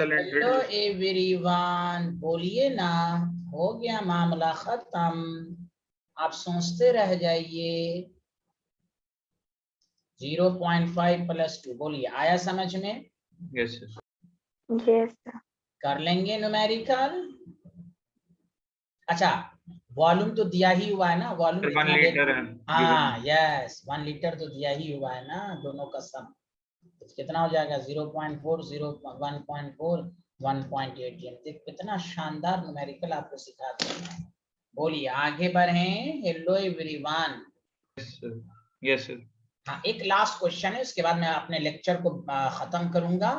Speaker 1: हेलो एवरीवन, बोलिए ना, हो गया मामला खत्म, आप सोचते रह जाइए। 0.5 प्लस 2, बोलिए, आया समझ में?
Speaker 2: Yes sir.
Speaker 4: Yes sir.
Speaker 1: कर लेंगे न्यूमेरिकल। अच्छा, वॉल्यूम तो दिया ही हुआ है ना, वॉल्यूम
Speaker 2: 1
Speaker 1: कितना
Speaker 2: लीटर है।
Speaker 1: हाँ यस, 1 लीटर तो दिया ही हुआ है ना, दोनों का सम तो कितना हो जाएगा? 0.4 1.4 1.8। देख कितना शानदार न्यूमेरिकल आपको सिखा दिया। बोलिए आगे बढ़ें। Hello everyone.
Speaker 2: Yes sir.
Speaker 1: हाँ, एक लास्ट क्वेश्चन है, उसके बाद मैं अपने लेक्चर को खत्म करूंगा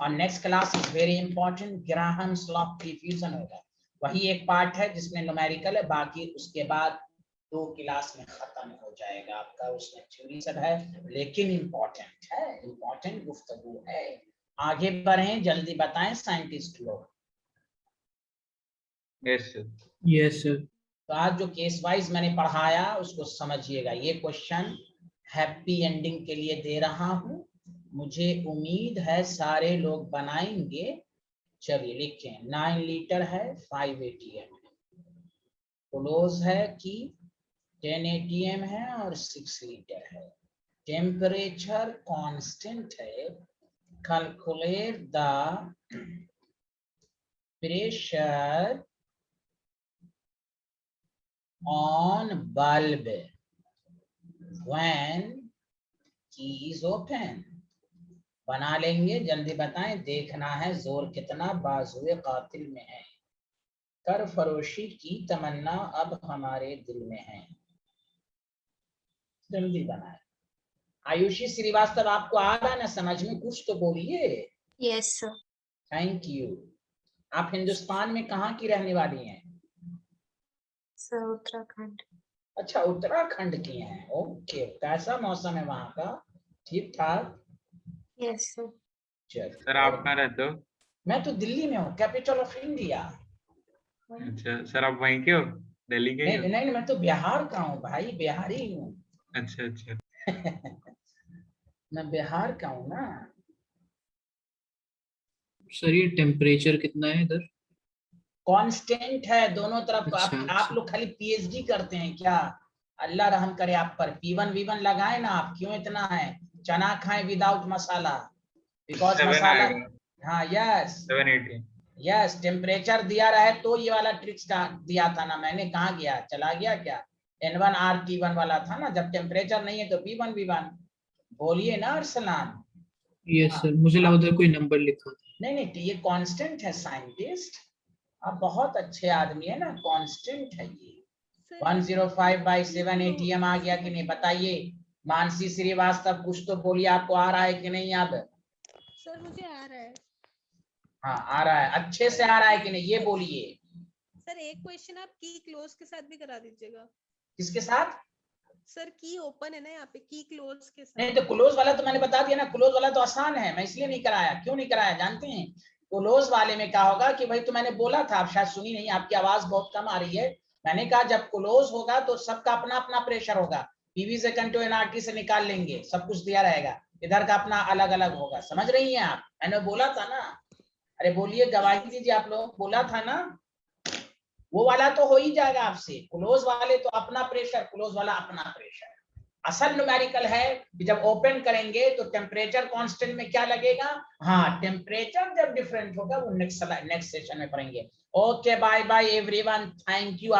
Speaker 1: और next class is very important, Graham's law of diffusion होगा, वही एक पार्ट है जिसमें न्यूमेरिकल है, बाकी उसके बाद 2 क्लास में खत्म हो जाएगा आपका, उसमें थ्योरी सब है लेकिन इम्पोर्टेंट है, इम्पोर्टेंट गुफ्तगू है। आगे बढ़ें, जल्दी बताएं साइंटिस्ट लोग।
Speaker 2: Yes sir.
Speaker 5: Yes sir.
Speaker 1: तो आज जो केस वाइज मैंने पढ़ाया उसको समझिएगा, ये क्वेश्चन हैप्पी एंडिंग के लिए दे रहा हूं, मुझे उम्मीद है सारे लोग बनाएंगे। चलिए लिखें, 9 लीटर है, 5 ATM है, क्लोज है कि 10 ATM है और 6 लीटर है, टेम्परेचर कांस्टेंट है, calculate the pressure on bulb when key is open। बना लेंगे, जल्दी बताएं, देखना है जोर कितना बाजुए कातिल में है, कर फरोशी की तमन्ना अब हमारे दिल में है। जल्दी बनाएं। आयुषी श्रीवास्तव, आपको आ रहा है ना समझ में? कुछ तो बोलिए।
Speaker 6: Yes sir.
Speaker 1: Thank you. आप हिंदुस्तान में कहाँ की रहने वाली हैं?
Speaker 6: Sir Uttarakhand.
Speaker 1: अच्छा, उत्तराखंड की हैं, ओके। कैसा मौसम है वहाँ का? ठीक ठाक?
Speaker 6: Yes sir.
Speaker 1: चलो,
Speaker 2: सर आप कहाँ रहते हो?
Speaker 1: मैं तो दिल्ली में हूँ, कैपिटल ऑफ इंडिया।
Speaker 2: अच्छा सर, आप वहीं के हो, दिल्ली के ही
Speaker 1: नहीं
Speaker 2: हो?
Speaker 1: नहीं, मैं तो बिहार का हूँ भाई, बिहारी हूँ।
Speaker 2: अच्छा अच्छा।
Speaker 1: मैं बिहार का हूँ ना।
Speaker 5: सर ये टेम्परेचर कितना है इधर?
Speaker 1: कांस्टेंट है दोनों तरफ।
Speaker 5: अच्छा,
Speaker 1: आप
Speaker 5: अच्छा।
Speaker 1: लोग खाली पीएचडी करते हैं क्या? अल्लाह रहम करे आप पर। P1 V1 लगाए ना आप, क्यों इतना है? चना खाएं विदाउट मसाला, बिकॉज
Speaker 2: 7
Speaker 1: मसाला।
Speaker 2: आएगा।
Speaker 1: हाँ यस
Speaker 2: 780।
Speaker 1: यस, टेम्परेचर दिया रहे तो ये वाला ट्रिक्स दिया था ना मैंने, कहाँ गया, चला गया क्या? N1 RT1 वाला था ना, जब टेम्परेचर नहीं है तो P1 V1। बोलिए ना अरसलान।
Speaker 5: यस सर, मुझे लगा उधर कोई नंबर लिखा था।
Speaker 1: नहीं नहीं, ये कांस्टेंट है साइंटिस्ट, आप बहुत अच्छे आदमी है ना, कांस्टेंट है ये। 105/7 ATM आ गया कि नहीं बताइए? मानसी श्रीवास्तव कुछ तो बोलिए, आपको आ रहा है कि नहीं अब?
Speaker 3: सर मुझे आ रहा है।
Speaker 1: हाँ आ रहा है, अच्छे से आ रहा है कि नहीं ये बोलिए।
Speaker 3: सर एक क्वेश्चन आप की क्लोज के साथ भी करा दीजिएगा।
Speaker 1: किसके साथ?
Speaker 3: सर की ओपन है ना यहाँ पे, की क्लोज के साथ।
Speaker 1: नहीं तो क्लोज वाला तो मैंने बता दिया ना, क्लोज वाला तो आसान है, मैं इसलिए नहीं कराया। क्यों नहीं कराया जानते हैं? क्लोज वाले में क्या होगा कि भाई, तो मैंने बोला था, आप शायद सुनी नहीं, आपकी आवाज बहुत कम आ रही है। मैंने कहा जब क्लोज होगा तो सबका अपना अपना प्रेशर होगा, पीवी सेकंड टू एनआरटी से निकाल लेंगे, सब कुछ दिया रहेगा, इधर का अपना अलग अलग होगा। समझ रही हैं आप? मैंने बोला था ना। अरे बोलिए, गवाही दीजिए आप लोग, बोला था ना। वो वाला तो हो ही जाएगा आपसे, क्लोज वाले तो अपना प्रेशर, क्लोज वाला अपना प्रेशर। असल न्यूमेरिकल है कि जब ओपन करेंगे तो टेम्परेचर कांस्टेंट में क्या लगेगा? हाँ, टेम्परेचर जब डिफरेंट होगा वो नेक्स्ट सेशन में पढ़ेंगे। Okay, bye bye everyone, thank you.